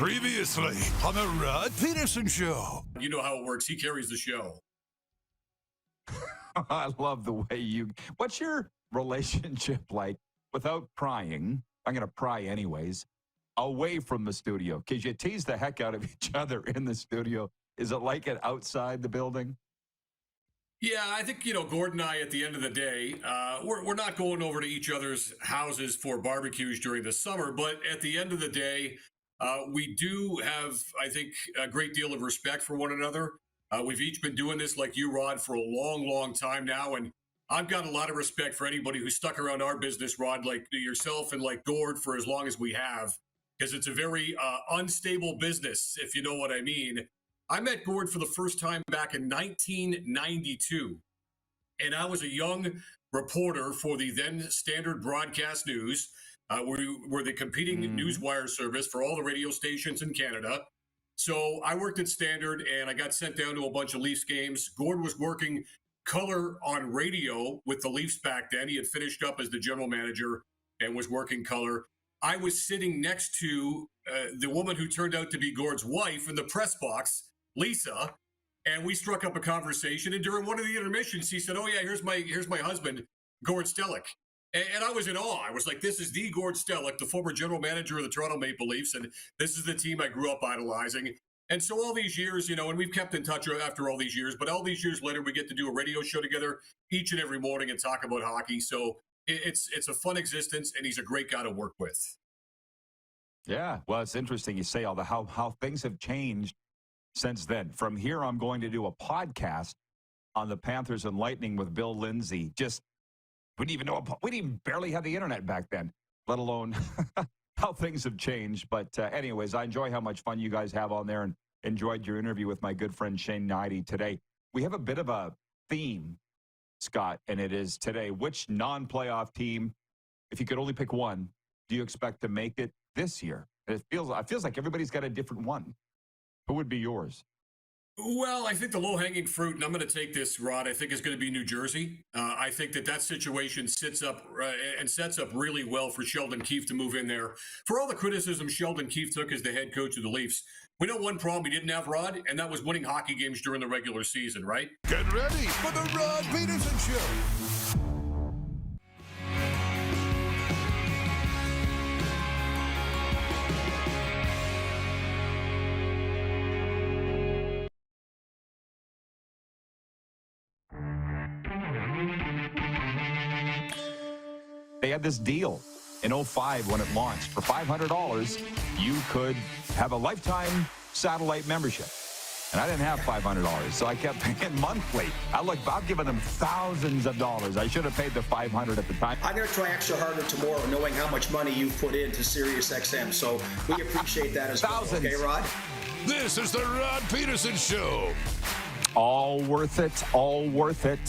Previously on the Rod Pedersen Show. You know how it works. He carries the show. I love the way you... What's your relationship like, without prying, I'm going to pry anyways, away from the studio? Because you tease the heck out of each other in the studio. Is it like it outside the building? Yeah, I think, Gord and I, at the end of the day, we're not going over to each other's houses for barbecues during the summer, but at the end of the day, we do have, I think, a great deal of respect for one another. We've each been doing this, like you, Rod, for a long, long time now, and I've got a lot of respect for anybody who's stuck around our business, Rod, like yourself and like Gord, for as long as we have, because it's a very unstable business, if you know what I mean. I met Gord for the first time back in 1992, and I was a young reporter for the then Standard Broadcast News. We were the competing newswire service for all the radio stations in Canada. So I worked at Standard, and I got sent down to a bunch of Leafs games. Gord was working color on radio with the Leafs back then. He had finished up as the general manager and was working color. I was sitting next to the woman who turned out to be Gord's wife in the press box, Lisa, and we struck up a conversation. And during one of the intermissions, he said, "Oh yeah, here's my husband, Gord Stellick." And I was in awe. I was like, "This is the Gord Stellick, the former general manager of the Toronto Maple Leafs, and this is the team I grew up idolizing." And so all these years, and we've kept in touch after all these years, but all these years later, we get to do a radio show together each and every morning and talk about hockey. So it's a fun existence, and he's a great guy to work with. Yeah, well, it's interesting you say all the how things have changed since then. From here, I'm going to do a podcast on the Panthers and Lightning with Bill Lindsay. We didn't even barely have the internet back then, let alone how things have changed. But anyways, I enjoy how much fun you guys have on there and enjoyed your interview with my good friend Shane Knighty today. We have a bit of a theme, Scott, and it is today, which non-playoff team, if you could only pick one, do you expect to make it this year? It feels like everybody's got a different one. Who would be yours? Well, I think the low-hanging fruit, and I'm going to take this, Rod, I think is going to be New Jersey. I think that situation sets up really well for Sheldon Keefe to move in there. For all the criticism Sheldon Keefe took as the head coach of the Leafs, we know one problem he didn't have, Rod, and that was winning hockey games during the regular season, right? Get ready for the Rod Pedersen Show. They had this deal in 2005 when it launched. For $500, you could have a lifetime satellite membership. And I didn't have $500, so I kept paying monthly. I've given them thousands of dollars. I should have paid the $500 at the time. I'm going to try extra harder tomorrow, knowing how much money you've put into SiriusXM. So we appreciate that as well. Okay, Rod? This is the Rod Pedersen Show. All worth it, all worth it.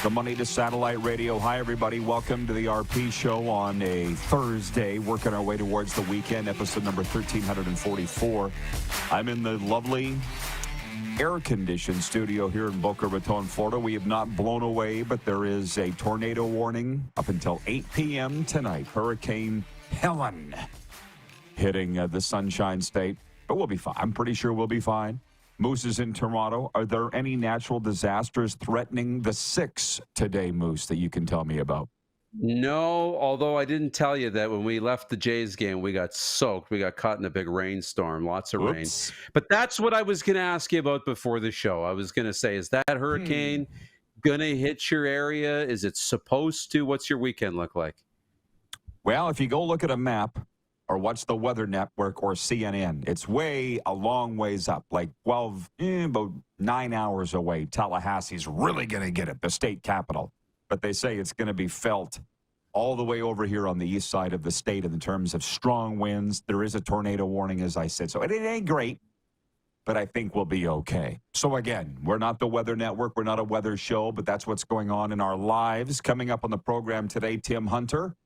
The money to satellite radio. Hi, everybody. Welcome to the RP Show on a Thursday. Working our way towards the weekend, episode number 1344. I'm in the lovely air-conditioned studio here in Boca Raton, Florida. We have not blown away, but there is a tornado warning up until 8 p.m. tonight. Hurricane Helen hitting the Sunshine State. But we'll be fine. I'm pretty sure we'll be fine. Moose is in Toronto. Are there any natural disasters threatening the Six today, Moose, that you can tell me about? No, although I didn't tell you that when we left the Jays game, we got soaked. We got caught in a big rainstorm, lots of rain. But that's what I was going to ask you about before the show. I was going to say, is that hurricane going to hit your area? Is it supposed to? What's your weekend look like? Well, if you go look at a map or watch the Weather Network or CNN, it's a long ways up, like about 9 hours away. Tallahassee's really going to get it, the state capital. But they say it's going to be felt all the way over here on the east side of the state in terms of strong winds. There is a tornado warning, as I said. So it ain't great, but I think we'll be okay. So again, we're not the Weather Network. We're not a weather show, but that's what's going on in our lives. Coming up on the program today, Tim Hunter,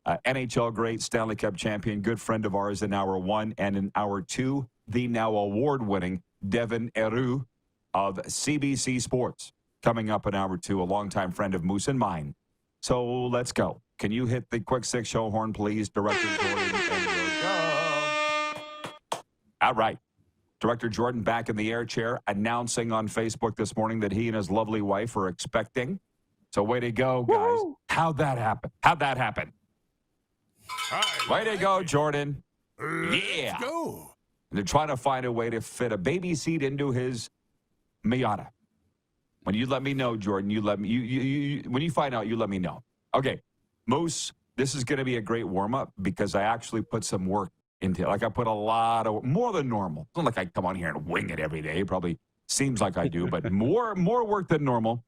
NHL Great Stanley Cup champion, good friend of ours in hour one, and in hour two, the now award-winning Devin Heroux of CBC Sports. Coming up in hour two, a longtime friend of Moose and mine. So let's go. Can you hit the quick six show horn, please, Director Jordan? All right. Director Jordan back in the air chair, announcing on Facebook this morning that he and his lovely wife are expecting. So way to go, guys. Woo-hoo! How'd that happen? Way to go, Jordan. Let's go. And they're trying to find a way to fit a baby seat into his Miata. When you let me know, Jordan, you let me. When you find out, you let me know. Okay, Moose, this is going to be a great warm-up because I actually put some work into it. Like I put a lot of, more than normal. It's not like I come on here and wing it every day. It probably seems like I do, but more work than normal.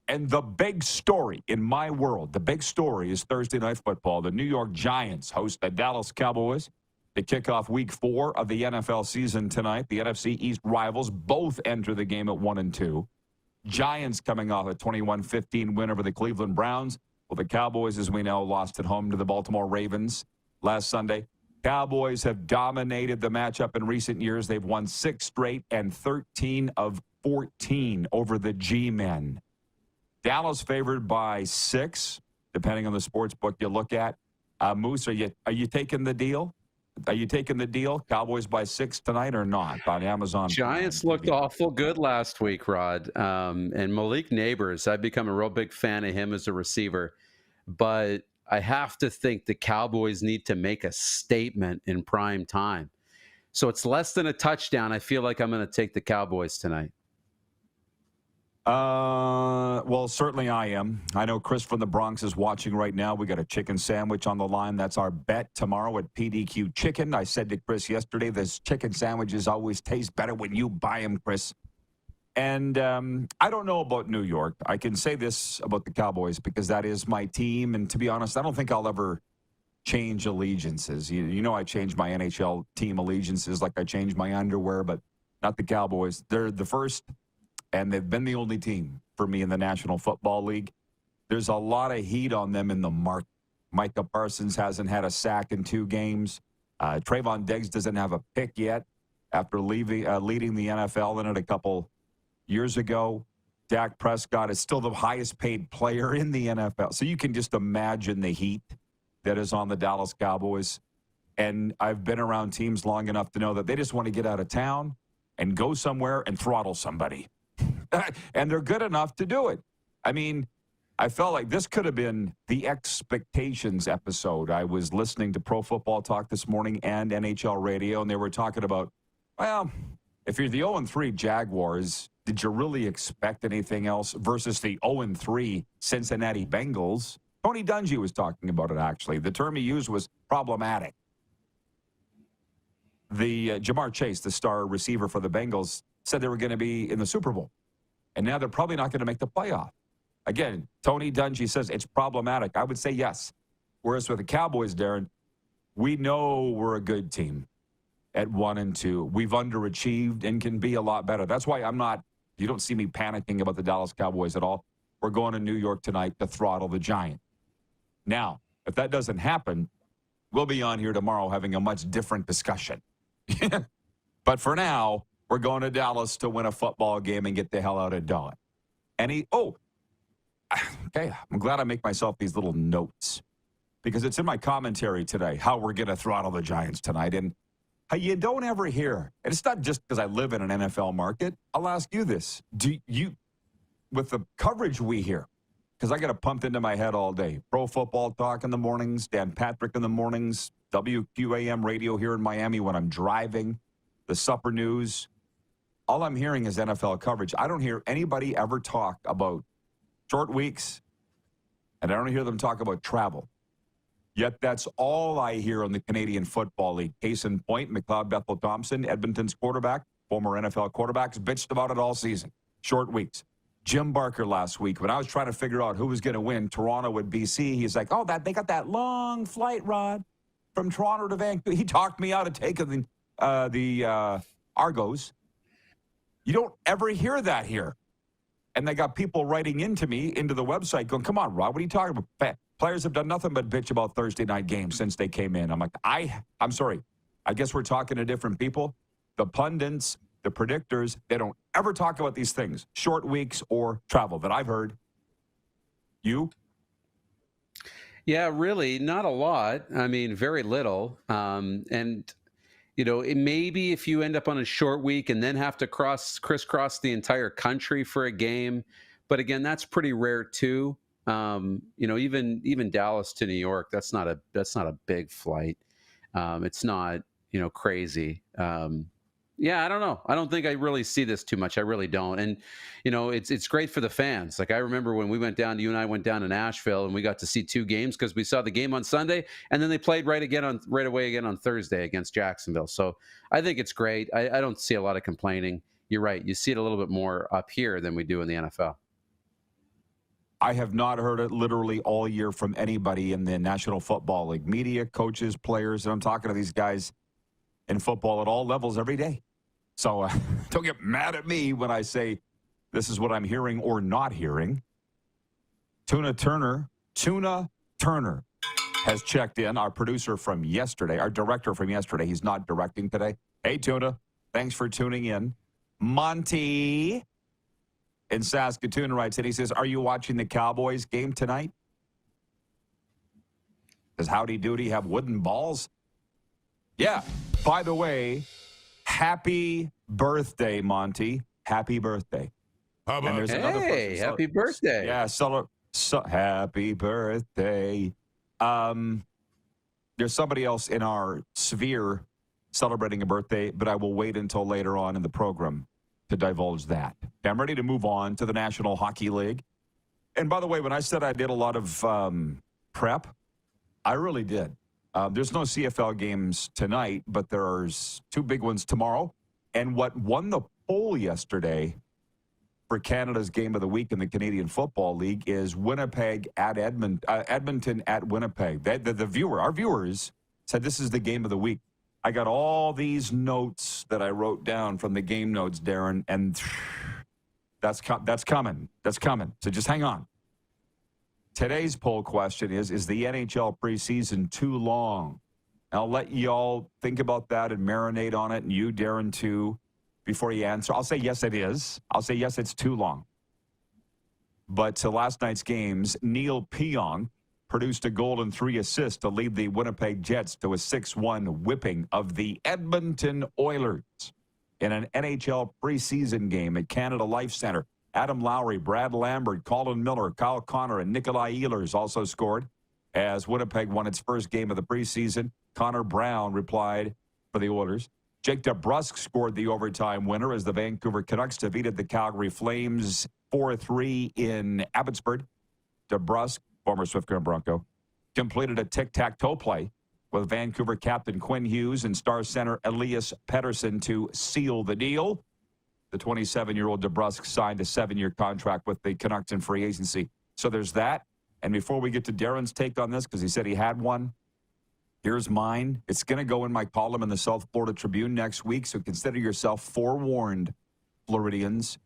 And the big story in my world, the big story is Thursday Night Football. The New York Giants host the Dallas Cowboys. They kick off Week 4 of the NFL season tonight. The NFC East rivals both enter the game at 1-2. Giants coming off a 21-15 win over the Cleveland Browns. Well, the Cowboys, as we know, lost at home to the Baltimore Ravens last Sunday. Cowboys have dominated the matchup in recent years. They've won 6 straight and 13 of 14 over the G-men. Dallas favored by 6, depending on the sports book you look at. Moose, are you taking the deal? Are you taking the deal? Cowboys by 6 tonight or not on Amazon? Giants looked awful good last week, Rod. And Malik Neighbors, I've become a real big fan of him as a receiver. But I have to think the Cowboys need to make a statement in prime time. So it's less than a touchdown. I feel like I'm going to take the Cowboys tonight. Well, certainly I am. I know Chris from the Bronx is watching right now. We got a chicken sandwich on the line. That's our bet tomorrow at PDQ Chicken. I said to Chris yesterday, this chicken sandwiches always taste better when you buy them, Chris. And I don't know about New York. I can say this about the Cowboys because that is my team. And to be honest, I don't think I'll ever change allegiances. You know I change my NHL team allegiances like I change my underwear, but not the Cowboys. They're the first. And they've been the only team for me in the National Football League. There's a lot of heat on them in the market. Micah Parsons hasn't had a sack in 2 games. Trayvon Diggs doesn't have a pick yet after leading the NFL in it a couple years ago. Dak Prescott is still the highest paid player in the NFL. So you can just imagine the heat that is on the Dallas Cowboys. And I've been around teams long enough to know that they just want to get out of town and go somewhere and throttle somebody. And they're good enough to do it. I mean, I felt like this could have been the expectations episode. I was listening to Pro Football Talk this morning and NHL Radio, and they were talking about, well, if you're the 0-3 Jaguars, did you really expect anything else versus the 0-3 Cincinnati Bengals? Tony Dungy was talking about it, actually. The term he used was problematic. The Jamar Chase, the star receiver for the Bengals, said they were going to be in the Super Bowl. And now they're probably not going to make the playoff. Again, Tony Dungy says it's problematic. I would say yes. Whereas with the Cowboys, Darren, we know we're a good team at 1-2. We've underachieved and can be a lot better. That's why you don't see me panicking about the Dallas Cowboys at all. We're going to New York tonight to throttle the Giants. Now, if that doesn't happen, we'll be on here tomorrow having a much different discussion. But for now, we're going to Dallas to win a football game and get the hell out of Dodge. Okay, I'm glad I make myself these little notes because it's in my commentary today how we're going to throttle the Giants tonight. And you don't ever hear, and it's not just because I live in an NFL market. I'll ask you this. Do you, with the coverage we hear, because I got it pumped into my head all day, Pro Football Talk in the mornings, Dan Patrick in the mornings, WQAM radio here in Miami when I'm driving, the Supper News. All I'm hearing is NFL coverage. I don't hear anybody ever talk about short weeks, and I don't hear them talk about travel. Yet that's all I hear on the Canadian Football League. Case in point, McLeod Bethel Thompson, Edmonton's quarterback, former NFL quarterbacks, bitched about it all season. Short weeks. Jim Barker last week, when I was trying to figure out who was going to win Toronto at BC, he's like, they got that long flight, Rod, from Toronto to Vancouver. He talked me out of taking the Argos. You don't ever hear that here. And they got people writing into me, into the website, going, come on, Rod, what are you talking about? Players have done nothing but bitch about Thursday night games since they came in. I'm like, I'm sorry. I guess we're talking to different people. The pundits, the predictors, they don't ever talk about these things, short weeks or travel that I've heard. You? Yeah, really, not a lot. I mean, very little. And maybe if you end up on a short week and then have to crisscross the entire country for a game, but again, that's pretty rare too. Even Dallas to New York, that's not a big flight. It's not, crazy. Yeah, I don't know. I don't think I really see this too much. I really don't. And, it's great for the fans. Like I remember when you and I went down to Nashville and we got to see 2 games because we saw the game on Sunday and then they played right away again on Thursday against Jacksonville. So I think it's great. I don't see a lot of complaining. You're right. You see it a little bit more up here than we do in the NFL. I have not heard it literally all year from anybody in the National Football League, media, coaches, players, and I'm talking to these guys in football at all levels every day. So don't get mad at me when I say this is what I'm hearing or not hearing. Tuna Turner has checked in, our producer from yesterday, our director from yesterday. He's not directing today. Hey, Tuna, thanks for tuning in. Monty in Saskatoon writes in. He says, are you watching the Cowboys game tonight? Does Howdy Doody have wooden balls? Yeah. By the way, happy birthday, Monty. Happy birthday. How about And there's another person. Hey, happy birthday. Yeah, happy birthday. There's somebody else in our sphere celebrating a birthday, but I will wait until later on in the program to divulge that. I'm ready to move on to the National Hockey League. And by the way, when I said I did a lot of prep, I really did. There's no CFL games tonight, but there's 2 big ones tomorrow. And what won the poll yesterday for Canada's game of the week in the Canadian Football League is Winnipeg at Edmonton at Winnipeg. Our viewers said this is the game of the week. I got all these notes that I wrote down from the game notes, Darren, and that's coming. That's coming. So just hang on. Today's poll question is the NHL preseason too long? I'll let you all think about that and marinate on it, and you, Darren, too, before you answer. I'll say yes, it is. I'll say yes, it's too long. But to last night's games, Neil Pionk produced a goal and 3 assists to lead the Winnipeg Jets to a 6-1 whipping of the Edmonton Oilers in an NHL preseason game at Canada Life Centre. Adam Lowry, Brad Lambert, Colin Miller, Kyle Connor, and Nikolai Ehlers also scored as Winnipeg won its first game of the preseason. Connor Brown replied for the Oilers. Jake DeBrusk scored the overtime winner as the Vancouver Canucks defeated the Calgary Flames 4-3 in Abbotsford. DeBrusk, former Swift Current Bronco, completed a tic-tac-toe play with Vancouver captain Quinn Hughes and star center Elias Pedersen to seal the deal. The 27-year-old DeBrusk signed a 7-year contract with the Canucks in free agency. So there's that. And before we get to Darren's take on this, because he said he had one, here's mine. It's going to go in my column in the South Florida Tribune next week, so consider yourself forewarned, Floridians.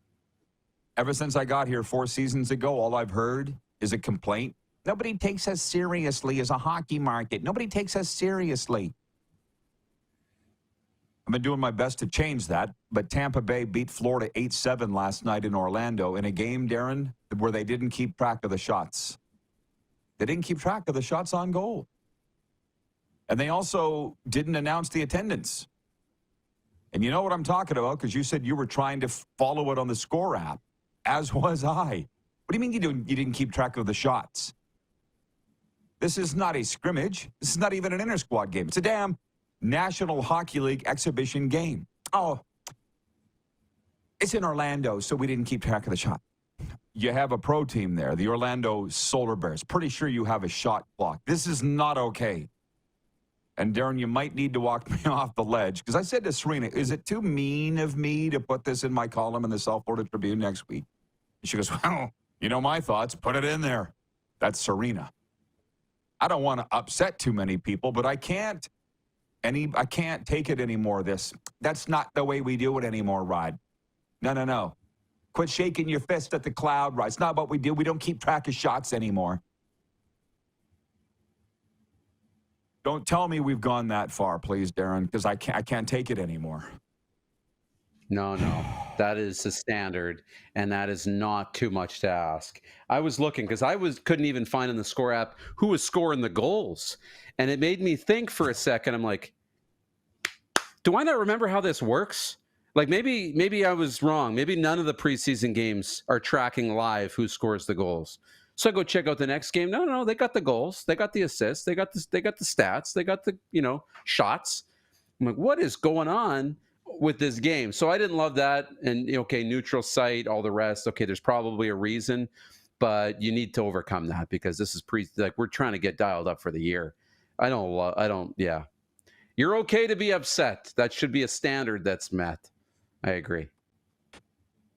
Ever since I got here 4 seasons ago, all I've heard is a complaint. Nobody takes us seriously as a hockey market. Nobody takes us seriously. I've been doing my best to change that, but Tampa Bay beat Florida 8-7 last night in Orlando in a game, Darren, where they didn't keep track of the shots. They didn't keep track of the shots on goal. And they also didn't announce the attendance. And you know what I'm talking about, because you said you were trying to follow it on the Score app, as was I. What do you mean you didn't keep track of the shots? This is not a scrimmage. This is not even an inter-squad game. It's a damn National Hockey League exhibition game. Oh, it's in Orlando, so we didn't keep track of the shot. You have a pro team there, the Orlando Solar Bears. Pretty sure you have a shot clock. This is not okay. And Darren, you might need to walk me off the ledge. Because I said to Serena, is it too mean of me to put this in my column in the South Florida Tribune next week? And she goes, well, you know my thoughts. Put it in there. That's Serena. I don't want to upset too many people, but I can't take it anymore. That's not the way we do it anymore, Rod. No. Quit shaking your fist at the cloud, Rod. It's not what we do. We don't keep track of shots anymore. Don't tell me we've gone that far, please, Darren, because I can't take it anymore. No. That is the standard, and that is not too much to ask. I was looking because couldn't even find in the Score app who was scoring the goals, and it made me think for a second. I'm like, do I not remember how this works? Like maybe I was wrong. Maybe none of the preseason games are tracking live who scores the goals. So I go check out the next game. No, they got the goals, they got the assists, they got the stats, they got the shots. I'm like, what is going on with this game? So I didn't love that. And okay, neutral site, all the rest. Okay, there's probably a reason, but you need to overcome that because this is we're trying to get dialed up for the year. Yeah. You're okay to be upset. That should be a standard that's met. I agree.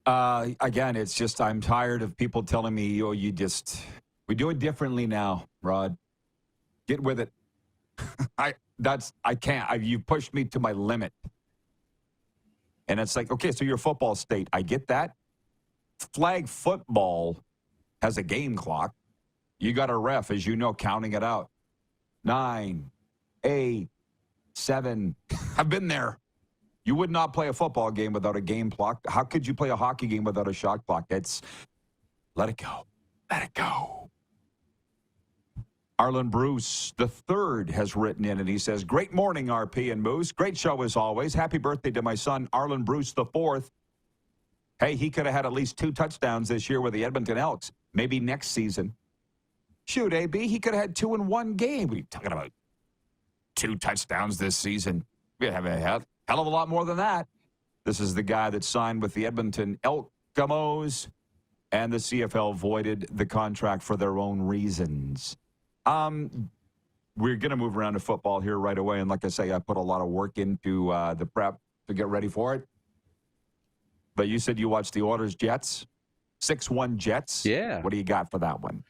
Again, it's just I'm tired of people telling me, we do it differently now, Rod. Get with it. I can't. You've pushed me to my limit. And it's like, okay, so you're a football state. I get that. Flag football has a game clock. You got a ref, as you know, counting it out. 9, 8, 7. I've been there. You would not play a football game without a game clock. How could you play a hockey game without a shot clock? Let it go. Let it go. Arlen Bruce III has written in, and he says, great morning, RP and Moose. Great show as always. Happy birthday to my son, Arlen Bruce IV. Hey, he could have had at least 2 touchdowns this year with the Edmonton Elks. Maybe next season. Shoot, AB, he could have had 2 in one game. What are you talking about? 2 touchdowns this season. We have a hell of a lot more than that. This is the guy that signed with the Edmonton Elkamos, and the CFL voided the contract for their own reasons. We're going to move around to football here right away, and like I say, I put a lot of work into the prep to get ready for it. But you said you watched the Oilers Jets, 6-1 Jets. Yeah. What do you got for that one?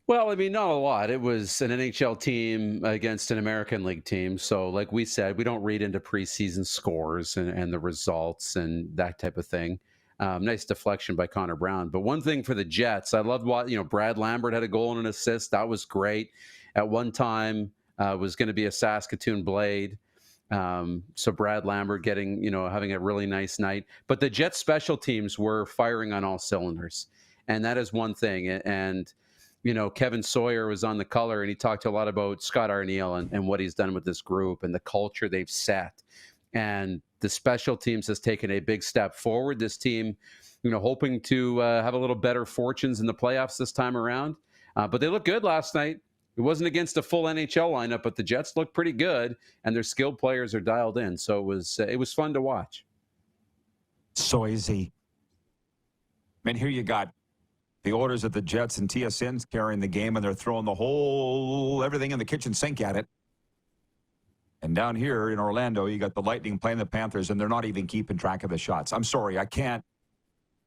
Well, I mean, not a lot. It was an NHL team against an American League team. So like we said, we don't read into preseason scores and the results and that type of thing. Nice deflection by Connor Brown. But one thing for the Jets, I loved what, Brad Lambert had a goal and an assist. That was great. At one time, was going to be a Saskatoon Blade. So Brad Lambert getting, having a really nice night. But the Jets special teams were firing on all cylinders. And that is one thing. And Kevin Sawyer was on the color, and he talked a lot about Scott Arniel and what he's done with this group and the culture they've set. And the special teams has taken a big step forward. This team, hoping to have a little better fortunes in the playoffs this time around. But they looked good last night. It wasn't against a full NHL lineup, but the Jets looked pretty good, and their skilled players are dialed in. So it was fun to watch. So easy. Man, here you got the orders of the Jets and TSN's carrying the game, and they're throwing everything in the kitchen sink at it. And down here in Orlando, you got the Lightning playing the Panthers, and they're not even keeping track of the shots. I'm sorry, I can't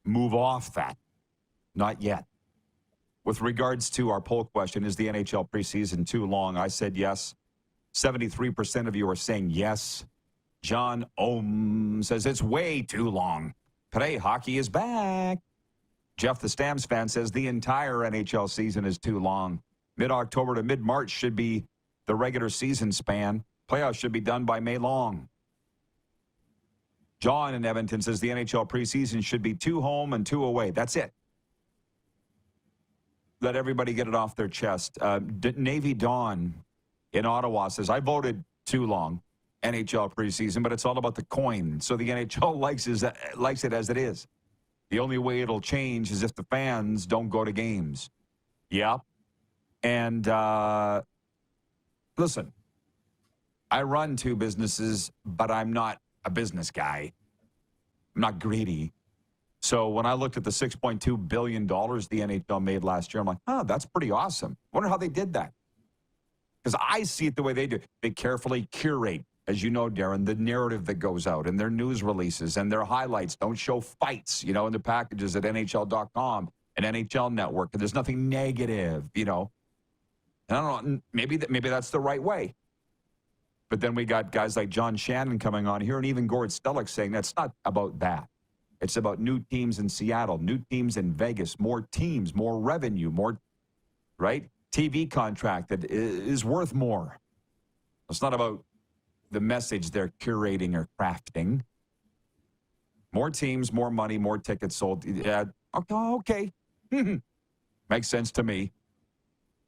move off that. Not yet. With regards to our poll question, is the NHL preseason too long? I said yes. 73% of you are saying yes. John Ohm says it's way too long. Today, hockey is back. Jeff, the Stamps fan, says the entire NHL season is too long. Mid-October to mid-March should be the regular season span. Playoffs should be done by May long. John in Edmonton says the NHL preseason should be 2 home and 2 away. That's it. Let everybody get it off their chest. Navy Dawn in Ottawa says, I voted too long, NHL preseason, but it's all about the coin. So the NHL likes it as it is. The only way it'll change is if the fans don't go to games. Yeah. And listen, I run 2 businesses, but I'm not a business guy. I'm not greedy. So when I looked at the $6.2 billion the NHL made last year, I'm like, oh, that's pretty awesome. Wonder how they did that. Because I see it the way they do. They carefully curate, as you know, Darren, the narrative that goes out and their news releases and their highlights don't show fights, in the packages at NHL.com and NHL Network. And there's nothing negative, And I don't know, maybe that's the right way. But then we got guys like John Shannon coming on here and even Gord Stellick saying that's not about that. It's about new teams in Seattle, new teams in Vegas, more teams, more revenue, more, right? TV contract that is worth more. It's not about the message they're curating or crafting. More teams, more money, more tickets sold. Yeah, okay. Makes sense to me.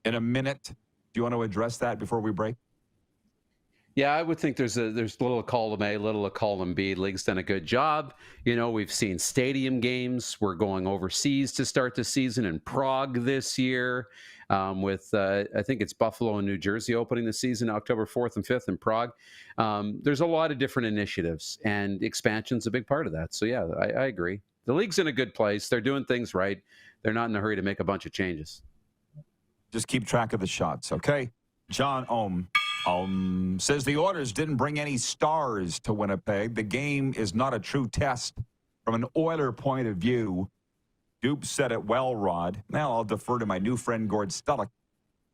In a minute, do you want to address that before we break? Yeah, I would think there's little column A, little column B. League's done a good job. We've seen stadium games. We're going overseas to start the season in Prague this year with, I think it's Buffalo and New Jersey opening the season October 4th and 5th in Prague. There's a lot of different initiatives, and expansion's a big part of that. So, yeah, I agree. The league's in a good place. They're doing things right. They're not in a hurry to make a bunch of changes. Just keep track of the shots, okay? John says the Oilers didn't bring any stars to Winnipeg. The game is not a true test from an Oiler point of view. Dupe said it well, Rod. Now I'll defer to my new friend Gord Stullock,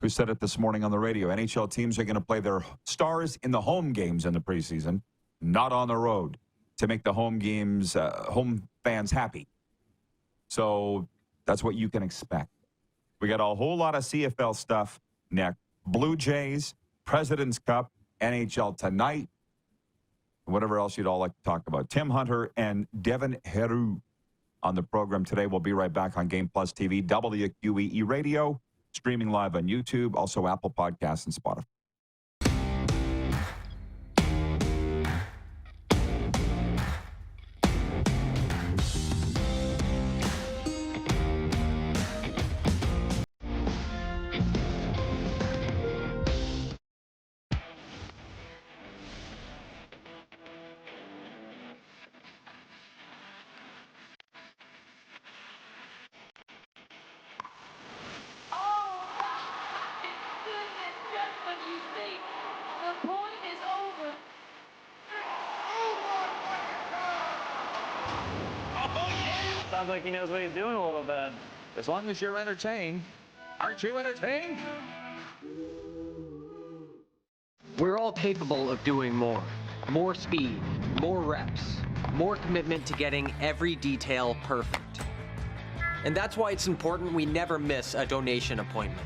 who said it this morning on the radio. NHL teams are going to play their stars in the home games in the preseason, not on the road, to make the home games, home fans happy. So that's what you can expect. We got a whole lot of CFL stuff next. Blue Jays, President's Cup, NHL tonight, whatever else you'd all like to talk about. Tim Hunter and Devin Heroux on the program today. We'll be right back on Game Plus TV, WQEE Radio, streaming live on YouTube, also Apple Podcasts and Spotify. Sounds like he knows what he's doing a little bit. As long as you're entertained. Aren't you entertained? We're all capable of doing more. More speed, more reps, more commitment to getting every detail perfect. And that's why it's important we never miss a donation appointment.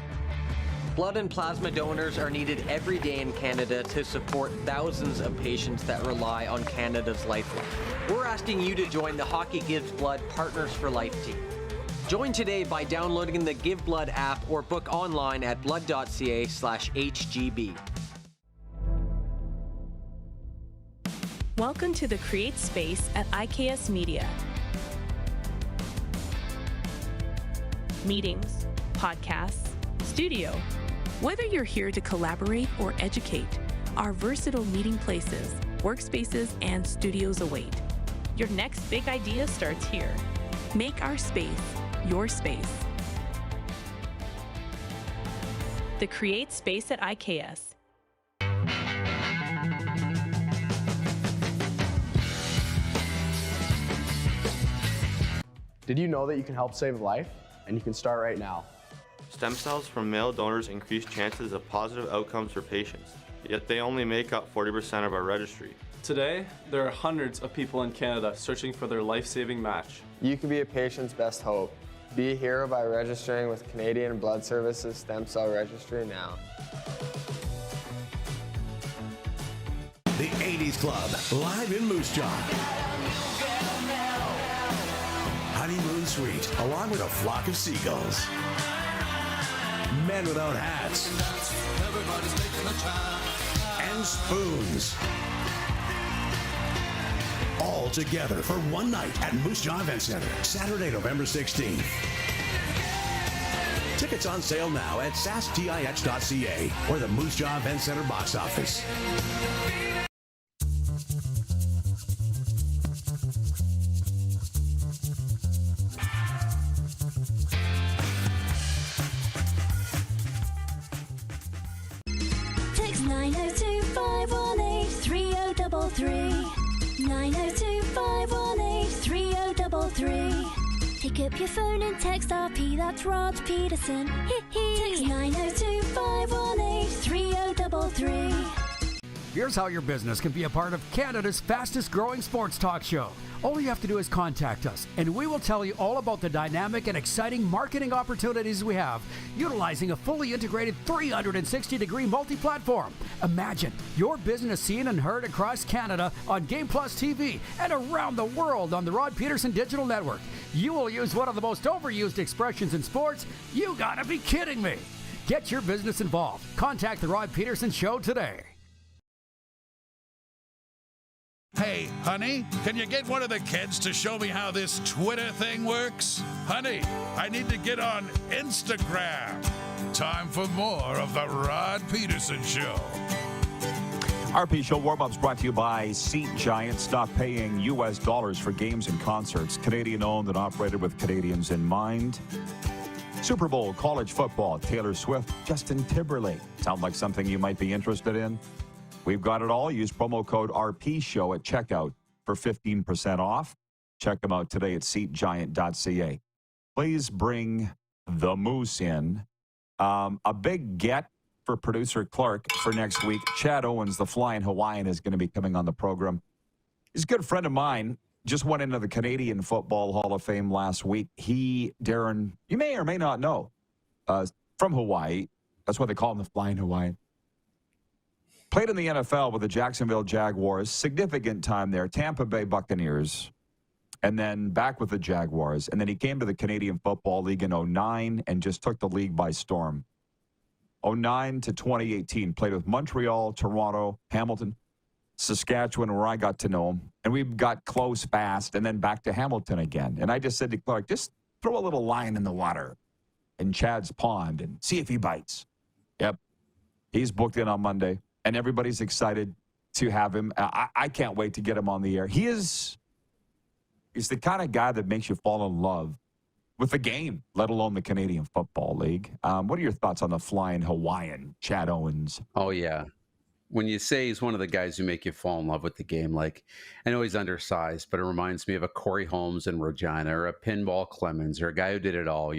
Blood and plasma donors are needed every day in Canada to support thousands of patients that rely on Canada's lifeline. We're asking you to join the Hockey Gives Blood Partners for Life team. Join today by downloading the Give Blood app or book online at blood.ca/HGB. Welcome to the Create Space at IKS Media. Meetings, podcasts, studio. Whether you're here to collaborate or educate, our versatile meeting places, workspaces, and studios await. Your next big idea starts here. Make our space your space. The Create Space at IKS. Did you know that you can help save a life? And you can start right now. Stem cells from male donors increase chances of positive outcomes for patients, yet they only make up 40% of our registry. Today, there are hundreds of people in Canada searching for their life-saving match. You can be a patient's best hope. Be a hero by registering with Canadian Blood Services Stem Cell Registry now. The 80s Club, live in Moose Jaw. Honeymoon Suite, along with a flock of seagulls. Men without hats. And spoons. All together for one night at Moose Jaw Event Center, Saturday, November 16th. Tickets on sale now at sastih.ca or the Moose Jaw Event Center box office. Text 902-518-3033. 902-518-3033. Pick up your phone and text RP, that's Rod Pedersen. Text 902-518-3033. Here's how your business can be a part of Canada's fastest growing sports talk show. All you have to do is contact us, and we will tell you all about the dynamic and exciting marketing opportunities we have, utilizing a fully integrated 360-degree multi-platform. Imagine your business seen and heard across Canada on Game Plus TV and around the world on the Rod Pedersen Digital Network. You will use one of the most overused expressions in sports. You gotta be kidding me. Get your business involved. Contact the Rod Pedersen Show today. Hey, honey, can you get one of the kids to show me how this Twitter thing works? Honey, I need to get on Instagram. Time for more of the Rod Pedersen Show. RP Show warm-ups brought to you by Seat Giant. Stop paying U.S. dollars for games and concerts. Canadian-owned and operated with Canadians in mind. Super Bowl, college football, Taylor Swift, Justin Timberlake. Sound like something you might be interested in? We've got it all. Use promo code RP Show at checkout for 15% off. Check them out today at seatgiant.ca. Please bring the Moose in. A big get for producer Clark for next week. Chad Owens, the Flying Hawaiian, is going to be coming on the program. He's a good friend of mine. Just went into the Canadian Football Hall of Fame last week. Darren, you may or may not know, from Hawaii. That's why they call him the Flying Hawaiian. Played in the NFL with the Jacksonville Jaguars. Significant time there. Tampa Bay Buccaneers. And then back with the Jaguars. And then he came to the Canadian Football League in 2009 and just took the league by storm. 2009 to 2018. Played with Montreal, Toronto, Hamilton, Saskatchewan, where I got to know him. And we got close fast and then back to Hamilton again. And I just said to Clark, just throw a little line in the water in Chad's pond and see if he bites. Yep. He's booked in on Monday. And everybody's excited to have him. I can't wait to get him on the air. He's the kind of guy that makes you fall in love with the game, let alone the Canadian Football League. What are your thoughts on the Flying Hawaiian, Chad Owens? Oh, yeah. When you say he's one of the guys who make you fall in love with the game, like, I know he's undersized, but it reminds me of a Corey Holmes in Regina or a Pinball Clemens or a guy who did it all,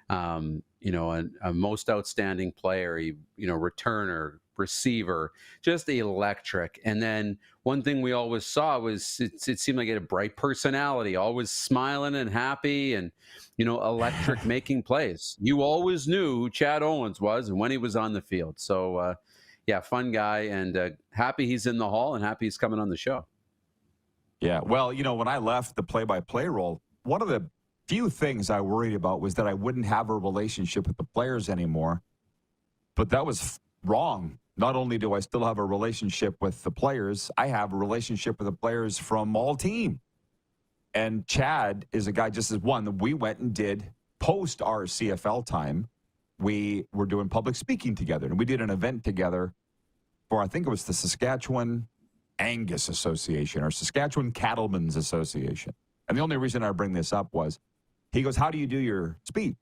a most outstanding player, returner, receiver, just electric. And then one thing we always saw was it seemed like he had a bright personality, always smiling and happy and, electric, making plays. You always knew who Chad Owens was and when he was on the field. So, fun guy, and happy he's in the hall and happy he's coming on the show. Yeah, well, when I left the play-by-play role, one of the few things I worried about was that I wouldn't have a relationship with the players anymore. But that was wrong. Not only do I still have a relationship with the players, I have a relationship with the players from all team. And Chad is a guy just as one that we went and did post our CFL time. We were doing public speaking together, and we did an event together for, I think it was the Saskatchewan Angus Association or Saskatchewan Cattlemen's Association. And the only reason I bring this up was he goes, "How do you do your speech?"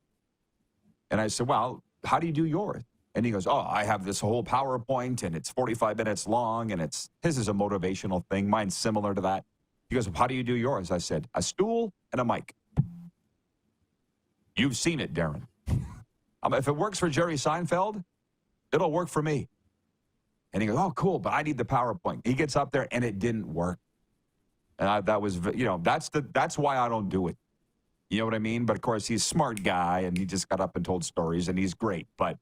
And I said, "Well, how do you do yours?" And he goes, "Oh, I have this whole PowerPoint, and it's 45 minutes long, and his is a motivational thing. Mine's similar to that." He goes, "How do you do yours?" I said, "A stool and a mic." You've seen it, Darren. If it works for Jerry Seinfeld, it'll work for me. And he goes, "Oh, cool, but I need the PowerPoint." He gets up there, and it didn't work. And that was, that's why I don't do it. You know what I mean? But, of course, he's a smart guy, and he just got up and told stories, and he's great. But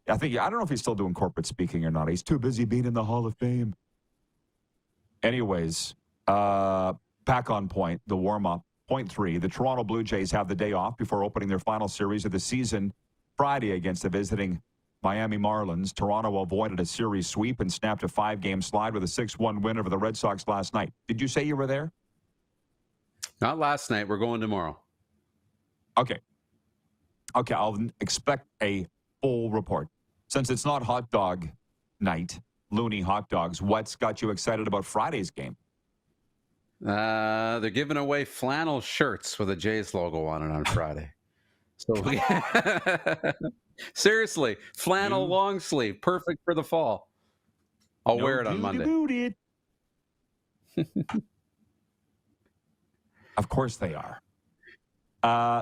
I don't know if he's still doing corporate speaking or not. He's too busy being in the Hall of Fame. Anyways, back on point, the warm-up. Point 3, the Toronto Blue Jays have the day off before opening their final series of the season Friday against the visiting Miami Marlins. Toronto avoided a series sweep and snapped a 5-game slide with a 6-1 win over the Red Sox last night. Did you say you were there? Not last night. We're going tomorrow. Okay, I'll expect a full report. Since it's not hot dog night, loony hot dogs, what's got you excited about Friday's game? They're giving away flannel shirts with a Jays logo on it on Friday. So seriously, flannel long sleeve, perfect for the fall. I'll wear it on Monday. Of course they are.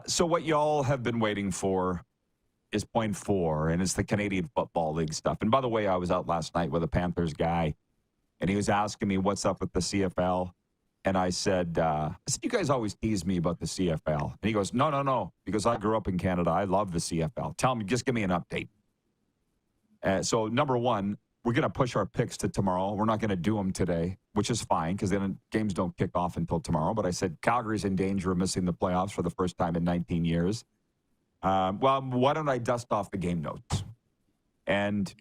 So what y'all have been waiting for is point 4, and it's the Canadian Football League stuff. And by the way, I was out last night with a Panthers guy, and he was asking me what's up with the CFL. And I said, you guys always tease me about the CFL. And he goes, no, because I grew up in Canada. I love the CFL. Tell me, just give me an update. So number 1, we're going to push our picks to tomorrow. We're not going to do them today, which is fine because then games don't kick off until tomorrow. But I said Calgary's in danger of missing the playoffs for the first time in 19 years. Well, why don't I dust off the game notes? And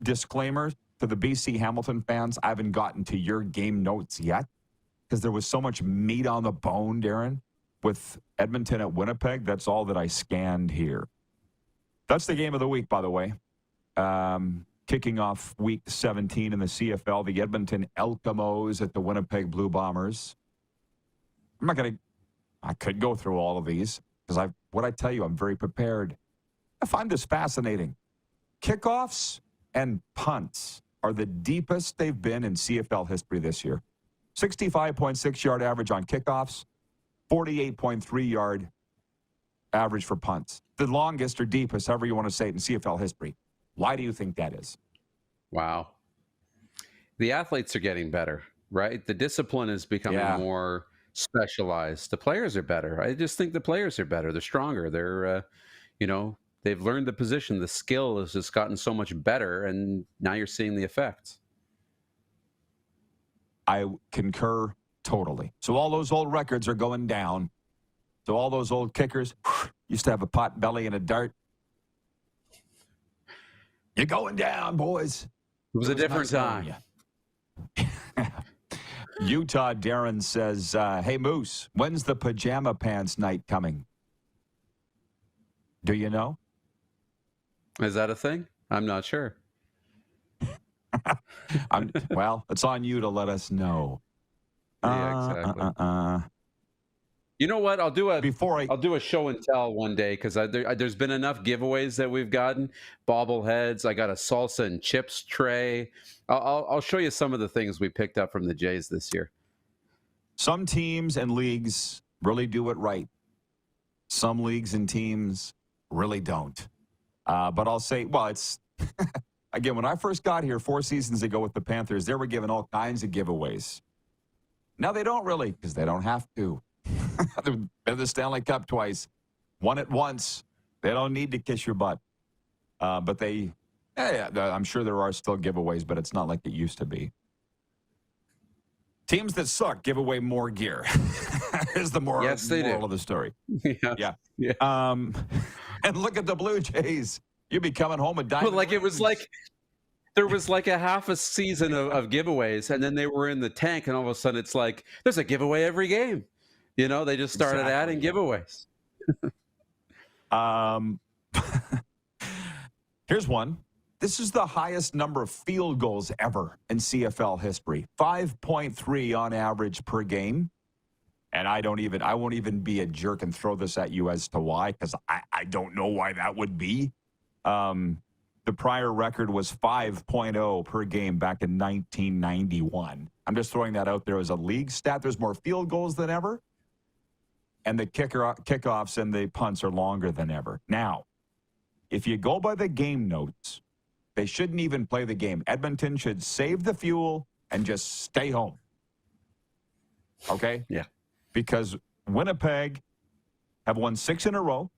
disclaimer, to the BC Hamilton fans, I haven't gotten to your game notes yet because there was so much meat on the bone, Darren, with Edmonton at Winnipeg. That's all that I scanned here. That's the game of the week, by the way. Kicking off week 17 in the CFL, the Edmonton Elkamos at the Winnipeg Blue Bombers. I could go through all of these because what I tell you, I'm very prepared. I find this fascinating. Kickoffs and punts are the deepest they've been in CFL history this year. 65.6 yard average on kickoffs, 48.3 yard average for punts. The longest or deepest, however you want to say it, in CFL history. Why do you think that is? Wow. The athletes are getting better, right? The discipline is becoming more specialized. The players are better. I just think the players are better. They're stronger. They're, they've learned the position. The skill has just gotten so much better, and now you're seeing the effects. I concur totally. So all those old records are going down. So all those old kickers used to have a pot belly and a dart. You're going down, boys. It was a different time. Utah Darren says, hey, Moose, when's the pajama pants night coming? Do you know? Is that a thing? I'm not sure. Well, it's on you to let us know. Yeah, exactly. You know what? I'll do a show and tell one day because there's been enough giveaways that we've gotten. Bobbleheads. I got a salsa and chips tray. I'll show you some of the things we picked up from the Jays this year. Some teams and leagues really do it right. Some leagues and teams really don't. But I'll say, well, it's again, when I first got here 4 seasons ago with the Panthers, they were giving all kinds of giveaways. Now they don't really because they don't have to. They've been the Stanley Cup twice. Won it once. They don't need to kiss your butt. But I'm sure there are still giveaways, but it's not like it used to be. Teams that suck give away more gear. Is the moral of the story. Yeah. And look at the Blue Jays. You'd be coming home with diamond rings. It was like there was like a half a season of giveaways, and then they were in the tank, and all of a sudden it's like there's a giveaway every game. They just started adding giveaways. Here's one. This is the highest number of field goals ever in CFL history. 5.3 on average per game. And I won't even be a jerk and throw this at you as to why, because I don't know why that would be. The prior record was 5.0 per game back in 1991. I'm just throwing that out there as a league stat. There's more field goals than ever. And the kickoffs and the punts are longer than ever. Now, if you go by the game notes, they shouldn't even play the game. Edmonton should save the fuel and just stay home. Okay? Yeah. Because Winnipeg have won 6 in a row.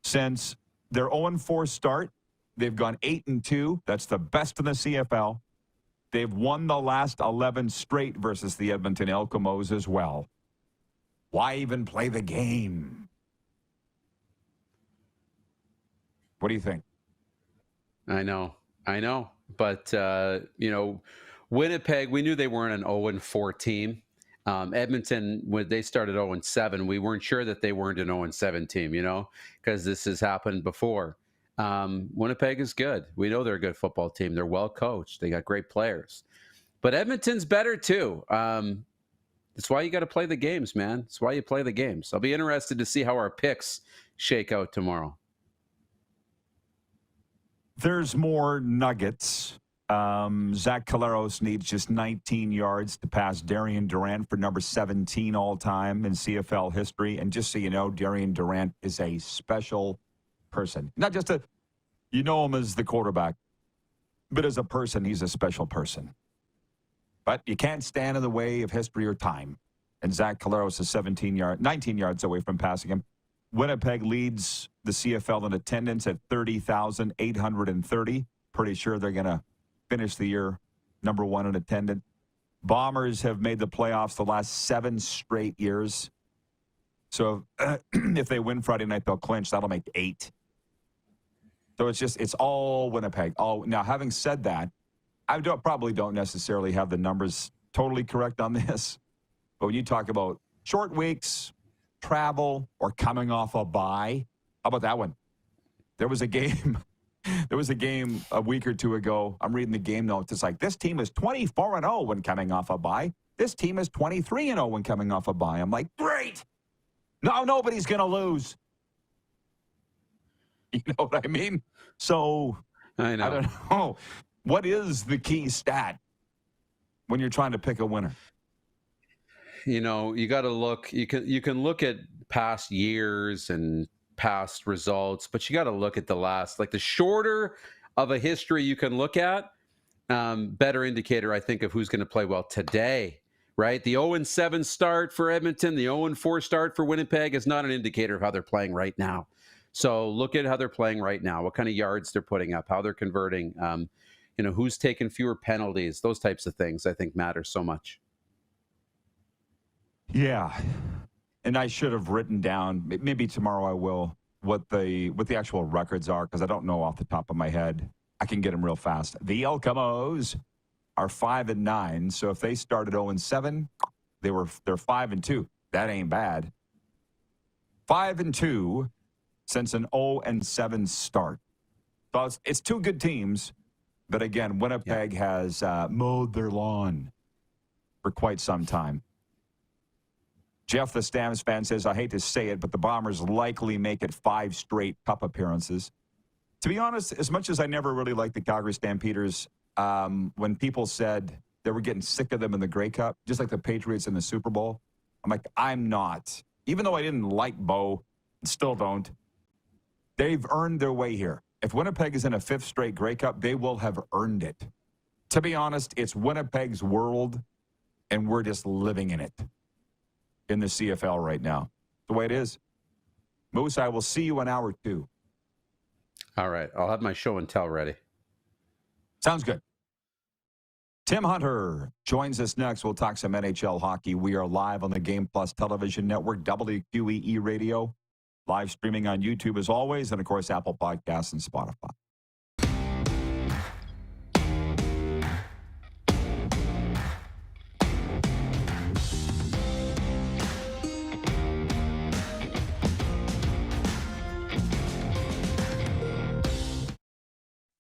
Since their 0-4 start, they've gone 8-2. That's the best in the CFL. They've won the last 11 straight versus the Edmonton Elkamos as well. Why even play the game? What do you think? I know. But, Winnipeg, we knew they weren't an 0-4 team. Edmonton, when they started 0-7, we weren't sure that they weren't an 0-7 team, because this has happened before. Winnipeg is good. We know they're a good football team. They're well coached. They got great players. But Edmonton's better, too. That's why you got to play the games, man. That's why you play the games. I'll be interested to see how our picks shake out tomorrow. There's more nuggets. Zach Collaros needs just 19 yards to pass Darian Durant for number 17 all-time in CFL history. And just so you know, Darian Durant is a special person. Not just you know him as the quarterback, but as a person, he's a special person. But you can't stand in the way of history or time. And Zach Collaros is 19 yards away from passing him. Winnipeg leads the CFL in attendance at 30,830. Pretty sure they're going to finish the year number 1 in attendance. Bombers have made the playoffs the last 7 straight years. So if they win Friday night, they'll clinch. That'll make 8. So it's all Winnipeg. Now, having said that, probably don't necessarily have the numbers totally correct on this, but when you talk about short weeks, travel, or coming off a bye, how about that one? There was a game a week or two ago. I'm reading the game notes. It's like, this team is 24-0 when coming off a bye. This team is 23-0 when coming off a bye. I'm like, great. No, nobody's going to lose. You know what I mean? So, I know. I don't know. What is the key stat when you're trying to pick a winner? You know, you got to look. You can look at past years and past results, but you got to look at the last. Like, the shorter of a history you can look at, better indicator, I think, of who's going to play well today. Right? The 0-7 start for Edmonton, the 0-4 start for Winnipeg is not an indicator of how they're playing right now. So look at how they're playing right now, what kind of yards they're putting up, how they're converting, who's taking fewer penalties, those types of things I think matter so much. Yeah. And I should have written down, maybe tomorrow I will, what the actual records are, because I don't know off the top of my head. I can get them real fast. The Elcamos are 5-9. So if they started 0-7, they're 5-2. That ain't bad. 5-2 since an 0-7 start. So it's two good teams, but again, Winnipeg has mowed their lawn for quite some time. Jeff, the Stamps fan, says, I hate to say it, but the Bombers likely make it 5 straight cup appearances. To be honest, as much as I never really liked the Calgary Stampeders, when people said they were getting sick of them in the Grey Cup, just like the Patriots in the Super Bowl, I'm like, I'm not. Even though I didn't like Bo, still don't. They've earned their way here. If Winnipeg is in a 5th straight Grey Cup, they will have earned it. To be honest, it's Winnipeg's world, and we're just living in it in the CFL right now. The way it is. Moose, I will see you in hour 2. All right. I'll have my show and tell ready. Sounds good. Tim Hunter joins us next. We'll talk some NHL hockey. We are live on the Game Plus television network, WQEE Radio. Live streaming on YouTube as always, and of course, Apple Podcasts and Spotify.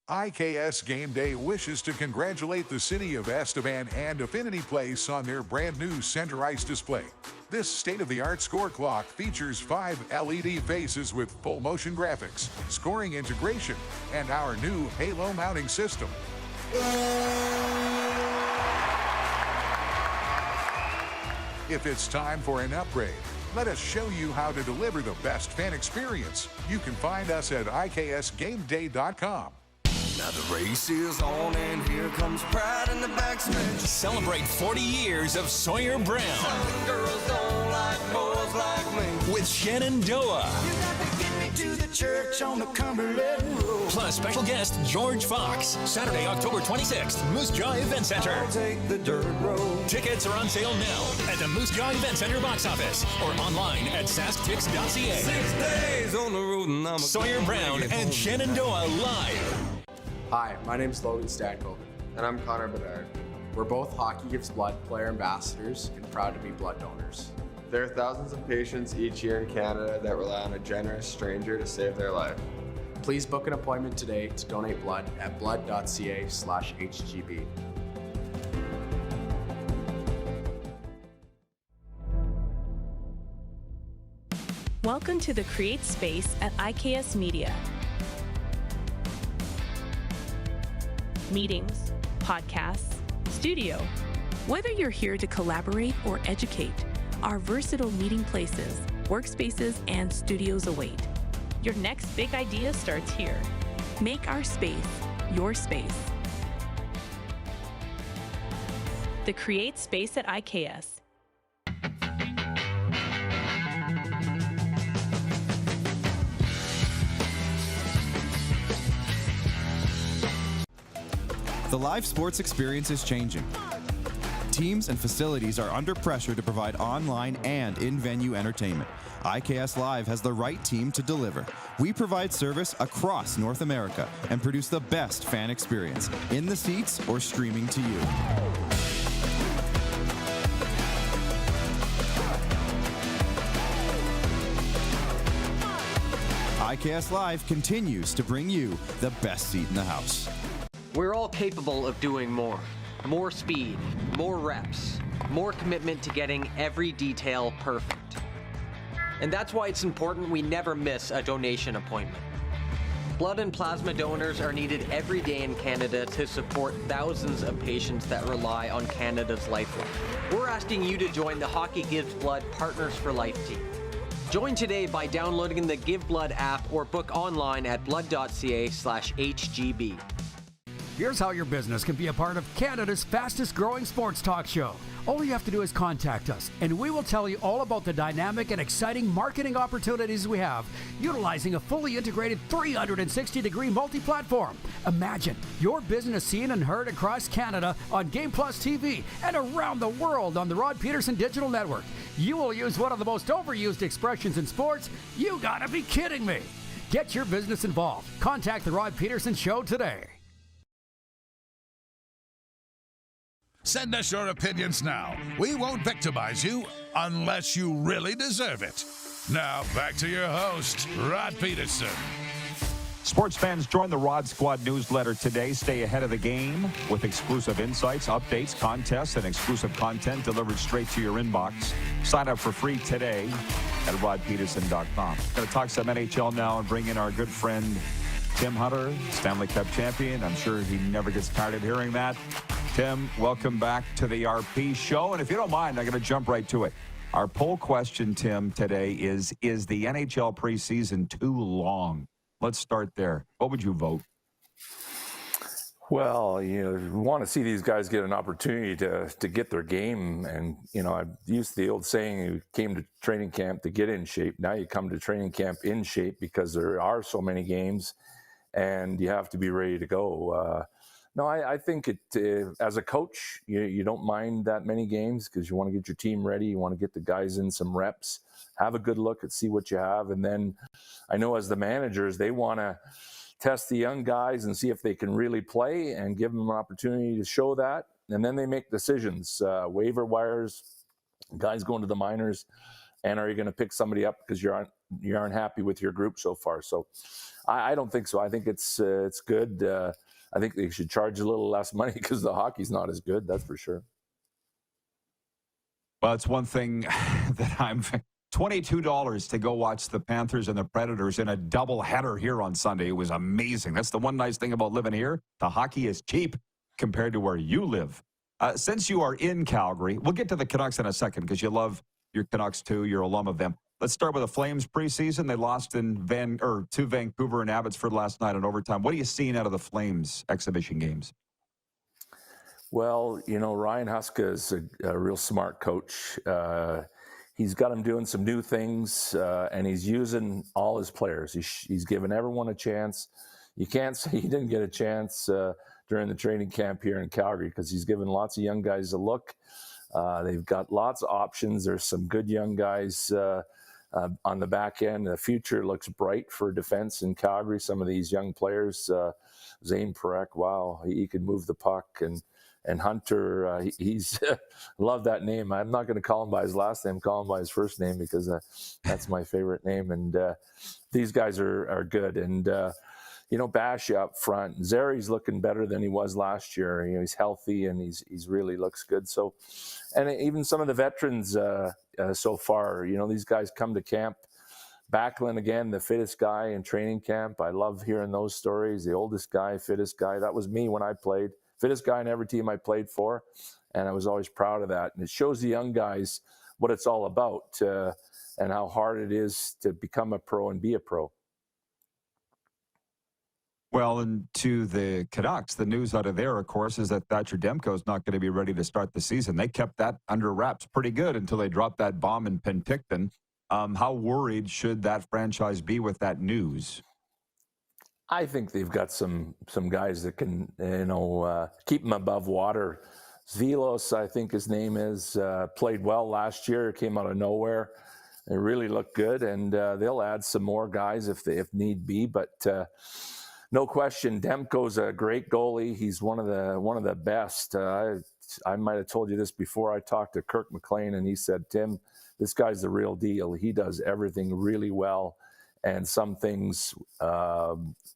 IKS Game Day wishes to congratulate the city of Estevan and Affinity Place on their brand new center ice display. This state-of-the-art score clock features 5 LED faces with full motion graphics, scoring integration, and our new Halo mounting system. If it's time for an upgrade, let us show you how to deliver the best fan experience. You can find us at IKSGameDay.com. Now the race is on and here comes pride in the backstretch. Celebrate 40 years of Sawyer Brown. Some girls don't like boys like me. With Shenandoah. You got to get me to the church on the Cumberland Road. Plus special guest George Fox. Saturday, October 26th, Moose Jaw Event Center. I'll take the dirt road. Tickets are on sale now at the Moose Jaw Event Center box office or online at sasktix.ca. 6 days on the road and I'm Sawyer Brown and Shenandoah live. Hi, my name's Logan Stankoven. And I'm Connor Bedard. We're both Hockey Gives Blood player ambassadors and proud to be blood donors. There are thousands of patients each year in Canada that rely on a generous stranger to save their life. Please book an appointment today to donate blood at blood.ca/HGB. Welcome to the Create Space at IKS Media. Meetings, podcasts, studio. Whether you're here to collaborate or educate, our versatile meeting places, workspaces, and studios await. Your next big idea starts here. Make our space your space. The Create Space at IKS. The live sports experience is changing. Teams and facilities are under pressure to provide online and in-venue entertainment. IKS Live has the right team to deliver. We provide service across North America and produce the best fan experience, in the seats or streaming to you. IKS Live continues to bring you the best seat in the house. We're all capable of doing more. More speed, more reps, more commitment to getting every detail perfect. And that's why it's important we never miss a donation appointment. Blood and plasma donors are needed every day in Canada to support thousands of patients that rely on Canada's lifeline. We're asking you to join the Hockey Gives Blood Partners for Life team. Join today by downloading the Give Blood app or book online at blood.ca/HGB. Here's how your business can be a part of Canada's fastest growing sports talk show. All you have to do is contact us, and we will tell you all about the dynamic and exciting marketing opportunities we have, utilizing a fully integrated 360-degree multi-platform. Imagine your business seen and heard across Canada on Game Plus TV and around the world on the Rod Pedersen Digital Network. You will use one of the most overused expressions in sports. You gotta be kidding me. Get your business involved. Contact the Rod Pedersen Show today. Send us your opinions now. We won't victimize you unless you really deserve it. Now, back to your host, Rod Pedersen. Sports fans, join the Rod Squad newsletter today. Stay ahead of the game with exclusive insights, updates, contests, and exclusive content delivered straight to your inbox. Sign up for free today at rodpedersen.com. Going to talk some NHL now and bring in our good friend Tim Hunter, Stanley Cup champion. I'm sure he never gets tired of hearing that. Tim, welcome back to the RP show. And if you don't mind, I'm going to jump right to it. Our poll question, Tim, today is the NHL preseason too long? Let's start there. What would you vote? Well, you want to see these guys get an opportunity to get their game. And, I've used the old saying, you came to training camp to get in shape. Now you come to training camp in shape because there are so many games and you have to be ready to go. No, I think as a coach, you don't mind that many games because you want to get your team ready. You want to get the guys in some reps, have a good look and see what you have. And then I know as the managers, they want to test the young guys and see if they can really play and give them an opportunity to show that. And then they make decisions, waiver wires, guys going to the minors. And are you going to pick somebody up because you aren't happy with your group so far? So I don't think so. I think it's good. I think they should charge a little less money because the hockey's not as good, that's for sure. Well, it's one thing that I'm $22 to go watch the Panthers and the Predators in a doubleheader here on Sunday. It was amazing. That's the one nice thing about living here. The hockey is cheap compared to where you live. Since you are in Calgary, we'll get to the Canucks in a second because you love your Canucks too. You're a alum of them. Let's start with the Flames preseason. They lost to Vancouver and Abbotsford last night in overtime. What are you seeing out of the Flames exhibition games? Well, Ryan Huska is a real smart coach. He's got them doing some new things, and he's using all his players. He's given everyone a chance. You can't say he didn't get a chance during the training camp here in Calgary because he's given lots of young guys a look. They've got lots of options. There's some good young guys on the back end. The future looks bright for defense in Calgary. Some of these young players, Zane Parekh, wow, he can move the puck. And Hunter, he's love that name. I'm not going to call him by his last name, call him by his first name because that's my favorite name. And these guys are good. And, Bash up front. Zeri's looking better than he was last year. He's healthy and he's really looks good. So, and even some of the veterans so far, these guys come to camp. Backlund again, the fittest guy in training camp. I love hearing those stories. The oldest guy, fittest guy. That was me when I played. Fittest guy in every team I played for, and I was always proud of that. And it shows the young guys what it's all about and how hard it is to become a pro and be a pro. Well, and to the Canucks, the news out of there, of course, is that Thatcher Demko is not going to be ready to start the season. They kept that under wraps pretty good until they dropped that bomb in Penticton. How worried should that franchise be with that news? I think they've got some guys that can, keep them above water. Zvelos, I think his name is, played well last year. Came out of nowhere. It really looked good, and they'll add some more guys if need be. But no question, Demko's a great goalie. He's one of the best. I might have told you this before. I talked to Kirk McLean, and he said, "Tim, this guy's the real deal. He does everything really well, and some things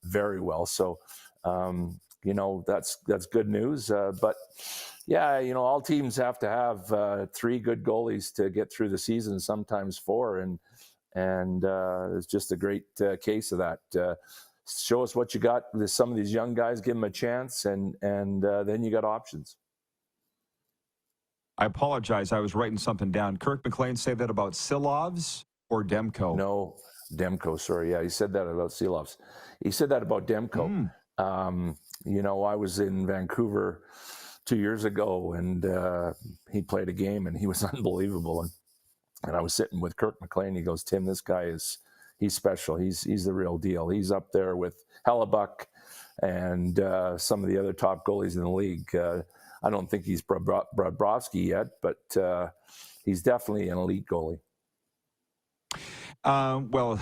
very well." So, that's good news. But yeah, all teams have to have 3 good goalies to get through the season, sometimes 4, and it's just a great case of that. Show us what you got. There's some of these young guys, give them a chance, and then you got options. I apologize. I was writing something down. Kirk McLean say that about Silovs or Demko? No, Demko. Sorry. Yeah, he said that about Silovs. He said that about Demko. I was in Vancouver 2 years ago, and he played a game, and he was unbelievable. And I was sitting with Kirk McLean. He goes, "Tim, this guy he's special. He's the real deal. He's up there with Hellebuck and some of the other top goalies in the league." I don't think he's Bobrovsky yet, but he's definitely an elite goalie. Well,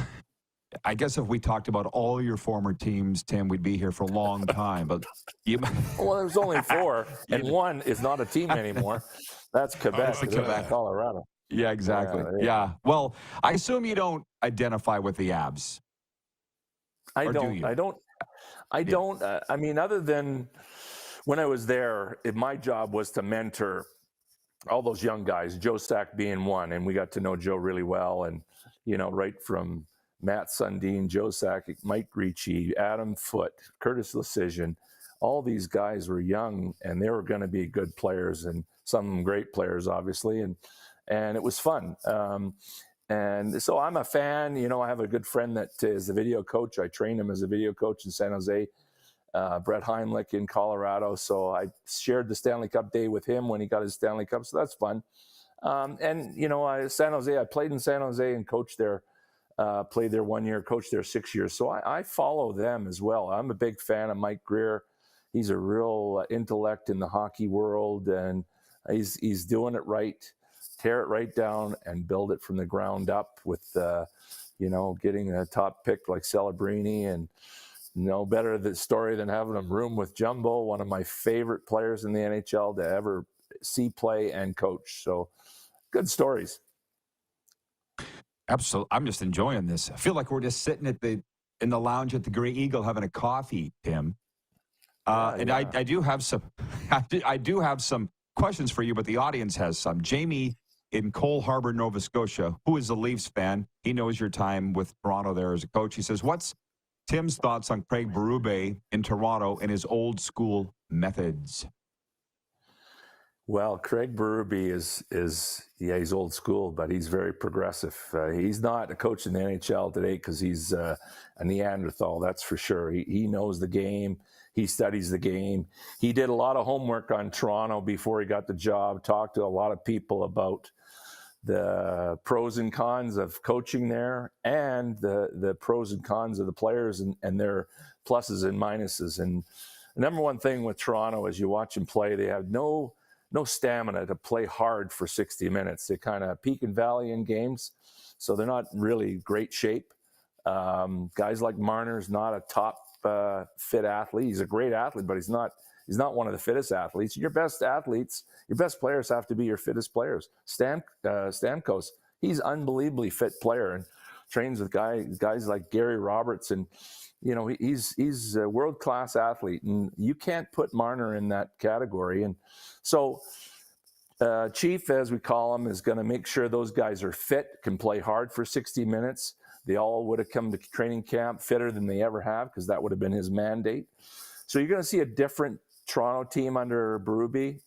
I guess if we talked about all your former teams, Tim, we'd be here for a long time. But well, there's only 4, and one is not a team anymore. That's Quebec, Colorado. Yeah, exactly. Yeah. Well, I assume you don't identify with the Abs. I don't. I mean, other than when I was there, my job was to mentor all those young guys, Joe Sack being one, and we got to know Joe really well. And, right from Matt Sundin, Joe Sack, Mike Ricci, Adam Foote, Curtis Lecision, all these guys were young, and they were going to be good players, and some great players, obviously. And it was fun. And so I'm a fan. I have a good friend that is the video coach. I trained him as a video coach in San Jose. Brett Heimlich in Colorado. So I shared the Stanley Cup day with him when he got his Stanley Cup. So that's fun. San Jose, I played in San Jose and coached there, played there 1 year, coached there 6 years. So I follow them as well. I'm a big fan of Mike Greer. He's a real intellect in the hockey world, and he's doing it right. Tear it right down and build it from the ground up with, getting a top pick like Celebrini, and no better the story than having him room with Jumbo, one of my favorite players in the NHL to ever see play and coach. So good stories. Absolutely. I'm just enjoying this. I feel like we're just sitting in the lounge at the Grey Eagle having a coffee, Tim. I do have some I do have some questions for you, but the audience has some. Jamie in Cole Harbour, Nova Scotia, who is a Leafs fan. He knows your time with Toronto there as a coach. He says, "What's Tim's thoughts on Craig Berube in Toronto and his old school methods?" Well, Craig Berube he's old school, but he's very progressive. He's not a coach in the NHL today because he's a Neanderthal, that's for sure. He knows the game. He studies the game. He did a lot of homework on Toronto before he got the job, talked to a lot of people about the pros and cons of coaching there, and the pros and cons of the players and their pluses and minuses. And the number one thing with Toronto is you watch them play, they have no stamina to play hard for 60 minutes. They kind of peak and valley in games, so they're not really great shape. Guys like Marner's not a top fit athlete. He's a great athlete, but he's not one of the fittest athletes. Your best athletes, your best players have to be your fittest players. Stamkos, he's unbelievably fit player and trains with guys like Gary Roberts, and he's a world-class athlete, and you can't put Marner in that category. And so Chief, as we call him, is going to make sure those guys are fit, can play hard for 60 minutes. They all would have come to training camp fitter than they ever have, because that would have been his mandate. So you're going to see a different Toronto team under Berube.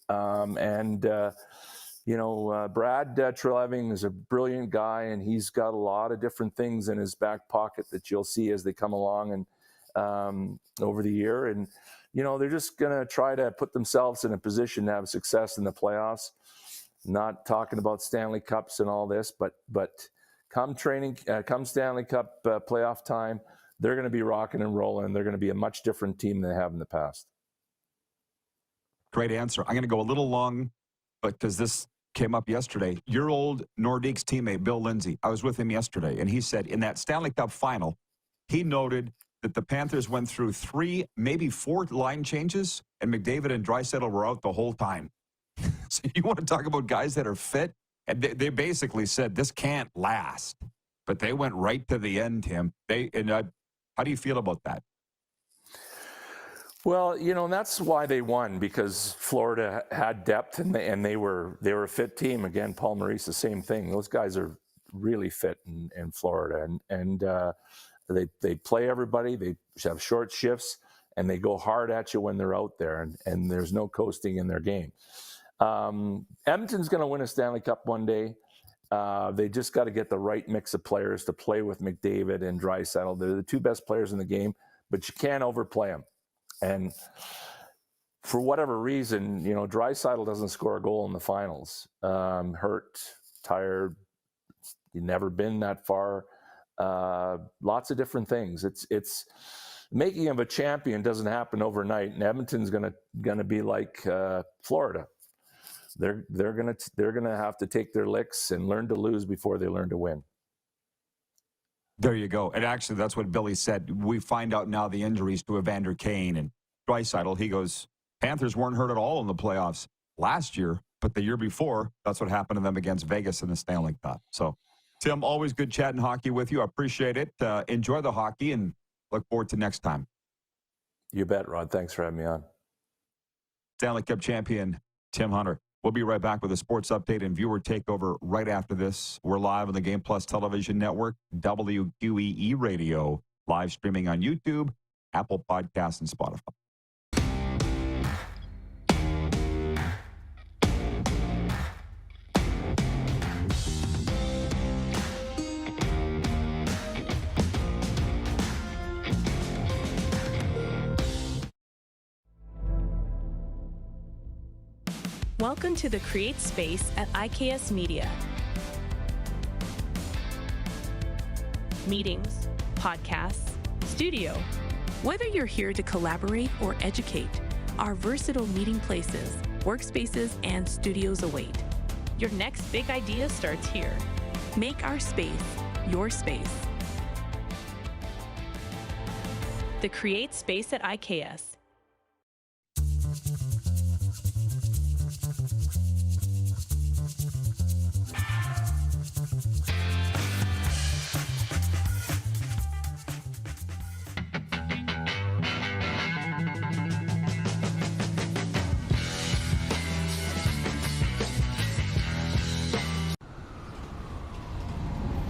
Brad Treleving is a brilliant guy, and he's got a lot of different things in his back pocket that you'll see as they come along and over the year. And, they're just going to try to put themselves in a position to have success in the playoffs. Not talking about Stanley Cups and all this, but come Stanley Cup playoff time, they're going to be rocking and rolling, and they're going to be a much different team than they have in the past. great answer. I'm going to go a little long, but because this came up yesterday. Your old Nordiques teammate, Bill Lindsay, I was with him yesterday, and he said in that Stanley Cup final, he noted that the Panthers went through 3, maybe 4 line changes, and McDavid and Draisaitl were out the whole time. So you want to talk about guys that are fit? And they basically said this can't last, but they went right to the end, Tim. How do you feel about that? Well, that's why they won, because Florida had depth and they were a fit team. Again, Paul Maurice, the same thing. Those guys are really fit in Florida, and they play everybody. They have short shifts, and they go hard at you when they're out there, and there's no coasting in their game. Edmonton's going to win a Stanley Cup one day. They just got to get the right mix of players to play with McDavid and Draisaitl. They're the 2 best players in the game, but you can't overplay them. And for whatever reason, Draisaitl doesn't score a goal in the finals. Hurt, tired, you've never been that far. Lots of different things. It's making him a champion doesn't happen overnight, and Edmonton's gonna be like Florida. They're gonna have to take their licks and learn to lose before they learn to win. There you go. And actually, that's what Billy said. We find out now the injuries to Evander Kane and Draisaitl. He goes, Panthers weren't hurt at all in the playoffs last year, but the year before, that's what happened to them against Vegas in the Stanley Cup. So, Tim, always good chatting hockey with you. I appreciate it. Enjoy the hockey and look forward to next time. You bet, Rod. Thanks for having me on. Stanley Cup champion Tim Hunter. We'll be right back with a sports update and viewer takeover right after this. We're live on the Game Plus Television Network, WQEE Radio, live streaming on YouTube, Apple Podcasts, and Spotify. Welcome to the Create Space at IKS Media. Meetings, podcasts, studio. Whether you're here to collaborate or educate, our versatile meeting places, workspaces, and studios await. Your next big idea starts here. Make our space your space. The Create Space at IKS.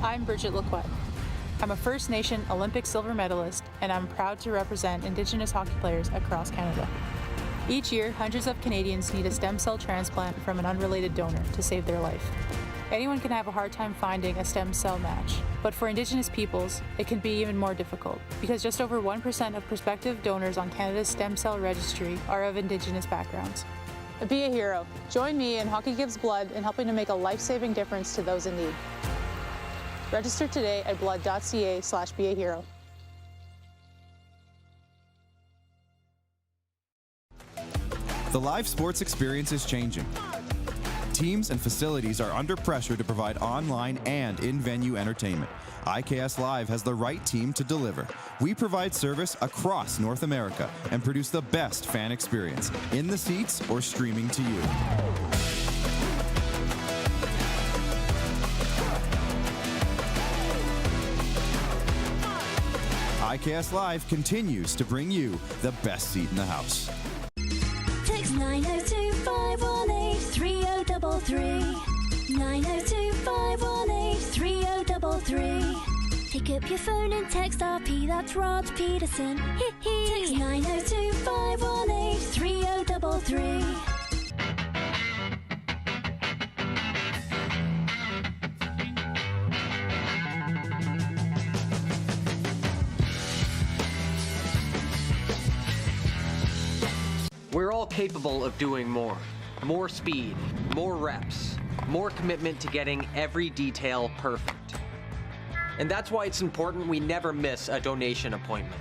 I'm Bridget Lacquette. I'm a First Nation Olympic silver medalist, and I'm proud to represent Indigenous hockey players across Canada. Each year, hundreds of Canadians need a stem cell transplant from an unrelated donor to save their life. Anyone can have a hard time finding a stem cell match, but for Indigenous peoples, it can be even more difficult, because just over 1% of prospective donors on Canada's stem cell registry are of Indigenous backgrounds. Be a hero. Join me in Hockey Gives Blood in helping to make a life-saving difference to those in need. Register today at blood.ca/beahero. The live sports experience is changing. Teams and facilities are under pressure to provide online and in-venue entertainment. IKS Live has the right team to deliver. We provide service across North America and produce the best fan experience, in the seats or streaming to you. IKS Live continues to bring you the best seat in the house. Text 902-518-3033. 902-518-3033. Pick up your phone and text RP, that's Rod Pedersen. Text 902-518-3033. We're all capable of doing more. More speed, more reps, more commitment to getting every detail perfect. And that's why it's important we never miss a donation appointment.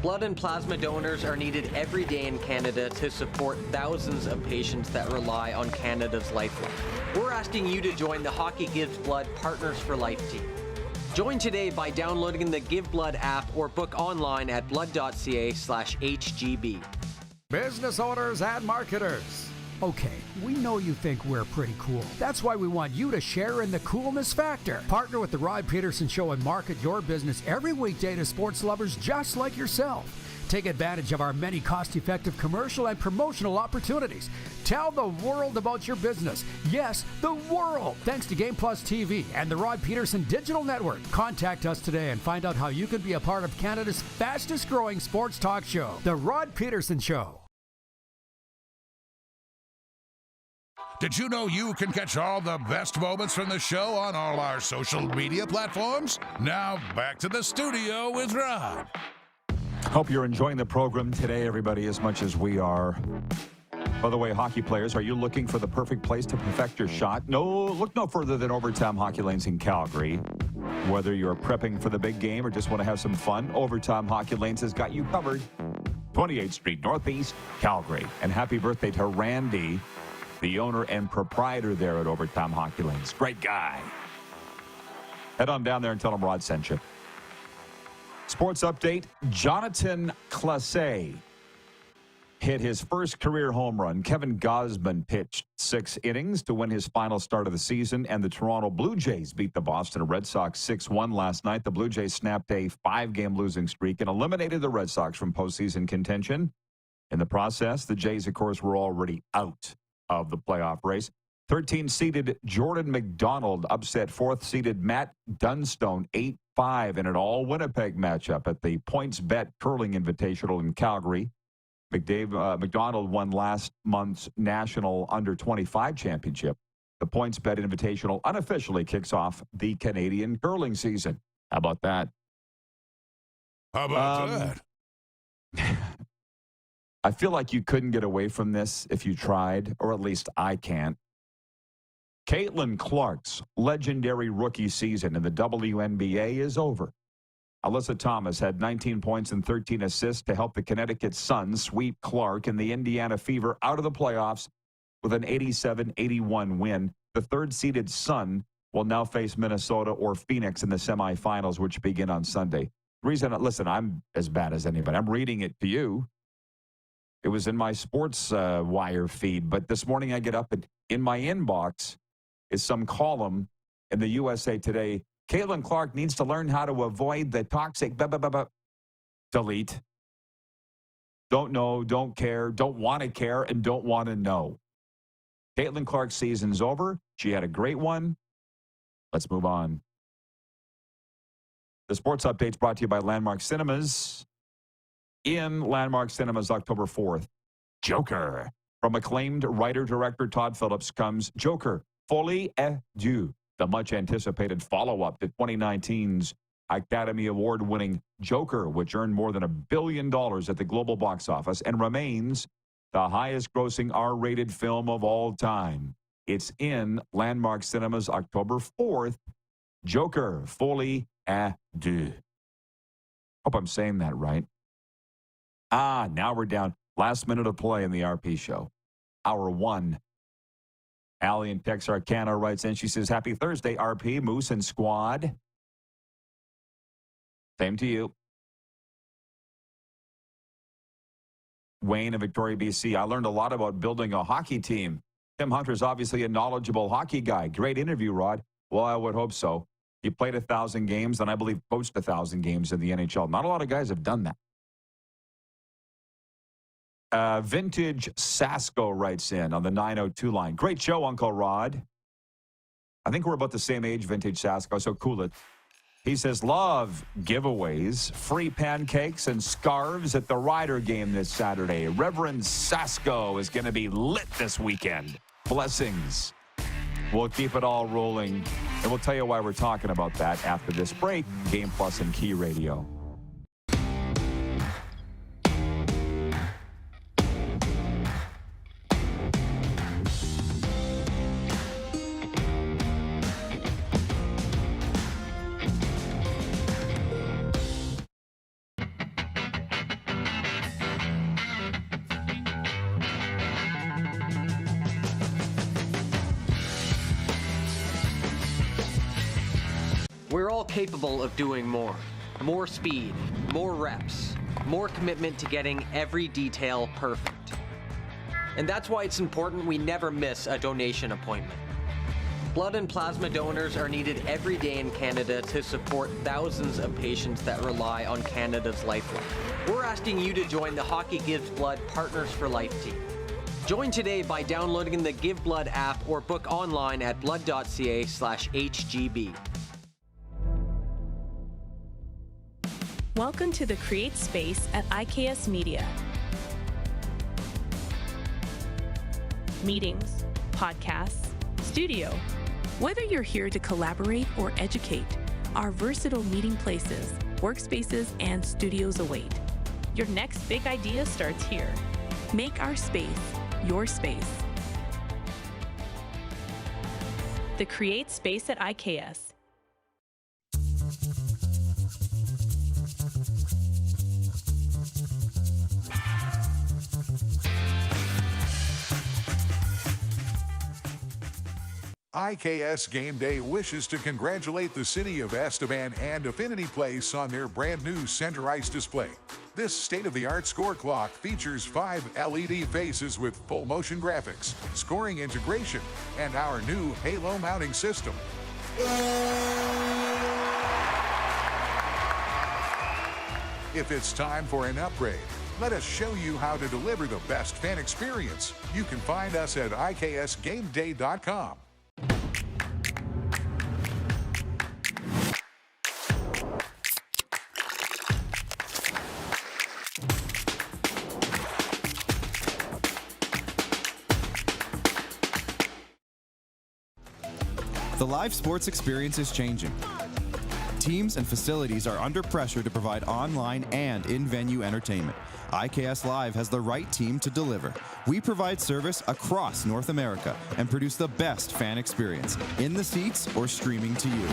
Blood and plasma donors are needed every day in Canada to support thousands of patients that rely on Canada's lifeline. We're asking you to join the Hockey Gives Blood Partners for Life team. Join today by downloading the Give Blood app or book online at blood.ca/HGB. Business owners and marketers. Okay, we know you think we're pretty cool. That's why we want you to share in the coolness factor. Partner with the Rod Pedersen Show and market your business every weekday to sports lovers just like yourself. Take advantage of our many cost-effective commercial and promotional opportunities. Tell the world about your business. Yes, the world. Thanks to Game Plus TV and the Rod Pedersen Digital Network. Contact us today and find out how you can be a part of Canada's fastest-growing sports talk show, The Rod Pedersen Show. Did you know you can catch all the best moments from the show on all our social media platforms? Now, back to the studio with Rod. Hope you're enjoying the program today, everybody, as much as we are. By the way, hockey players, are you looking for the perfect place to perfect your shot? No, look no further than Overtime Hockey Lanes in Calgary. Whether you're prepping for the big game or just want to have some fun, Overtime Hockey Lanes has got you covered. 28th Street Northeast, Calgary. And happy birthday to Randy, the owner and proprietor there at Overtime Hockey Lanes. Great guy. Head on down there and tell him Rod sent you. Sports update, Jonathan Classe hit his first career home run. Kevin Gausman pitched 6 innings to win his final start of the season, and the Toronto Blue Jays beat the Boston Red Sox 6-1 last night. The Blue Jays snapped a 5-game losing streak and eliminated the Red Sox from postseason contention. In the process, the Jays, of course, were already out of the playoff race. 13-seeded Jordan McDonald upset 4th-seeded Matt Dunstone 8-5 in an all-Winnipeg matchup at the PointsBet Curling Invitational in Calgary. McDonald won last month's National Under-25 Championship. The PointsBet Invitational unofficially kicks off the Canadian curling season. How about that? How about that? I feel like you couldn't get away from this if you tried, or at least I can't. Caitlin Clark's legendary rookie season in the WNBA is over. Alyssa Thomas had 19 points and 13 assists to help the Connecticut Sun sweep Clark and the Indiana Fever out of the playoffs with an 87-81 win. The 3rd-seeded Sun will now face Minnesota or Phoenix in the semifinals, which begin on Sunday. Listen, I'm as bad as anybody. I'm reading it to you. It was in my sports wire feed, but this morning I get up and in my inbox is some column in the USA Today. Caitlin Clark needs to learn how to avoid the toxic delete. Don't know, don't care, don't want to care, and don't want to know. Caitlin Clark's season's over. She had a great one. Let's move on. The sports update's brought to you by Landmark Cinemas. In Landmark Cinemas, October 4th, Joker. From acclaimed writer-director Todd Phillips comes Joker, Folie à Deux, the much-anticipated follow-up to 2019's Academy Award-winning Joker, which earned more than $1 billion at the global box office and remains the highest-grossing R-rated film of all time. It's in Landmark Cinemas, October 4th, Joker, Folie à Deux. Hope I'm saying that right. Now we're down. Last minute of play in the RP show. Hour 1. Allie in Texarkana writes in. She says, happy Thursday, RP, Moose and Squad. Same to you. Wayne in Victoria, BC. I learned a lot about building a hockey team. Tim Hunter's obviously a knowledgeable hockey guy. Great interview, Rod. Well, I would hope so. He played 1,000 games and I believe coached 1,000 games in the NHL. Not a lot of guys have done that. Vintage Sasko writes in on the 902 line. Great show, Uncle Rod. I think we're about the same age, Vintage Sasko, so cool it. He says, love giveaways, free pancakes, and scarves at the Rider game this Saturday. Reverend Sasko is going to be lit this weekend. Blessings. We'll keep it all rolling, and we'll tell you why we're talking about that after this break. Game Plus and Key Radio. They're all capable of doing more. More speed, more reps, more commitment to getting every detail perfect. And that's why it's important we never miss a donation appointment. Blood and plasma donors are needed every day in Canada to support thousands of patients that rely on Canada's lifeline. We're asking you to join the Hockey Gives Blood Partners for Life team. Join today by downloading the Give Blood app or book online at blood.ca/HGB. Welcome to the Create Space at IKS Media. Meetings, podcasts, studio. Whether you're here to collaborate or educate, our versatile meeting places, workspaces, and studios await. Your next big idea starts here. Make our space your space. The Create Space at IKS. IKS Game Day wishes to congratulate the city of Esteban and Affinity Place on their brand new center ice display. This state-of-the-art score clock features 5 LED faces with full motion graphics, scoring integration, and our new Halo mounting system. If it's time for an upgrade, let us show you how to deliver the best fan experience. You can find us at iksgameday.com. The live sports experience is changing. Teams and facilities are under pressure to provide online and in-venue entertainment. IKS Live has the right team to deliver. We provide service across North America and produce the best fan experience, in the seats or streaming to you.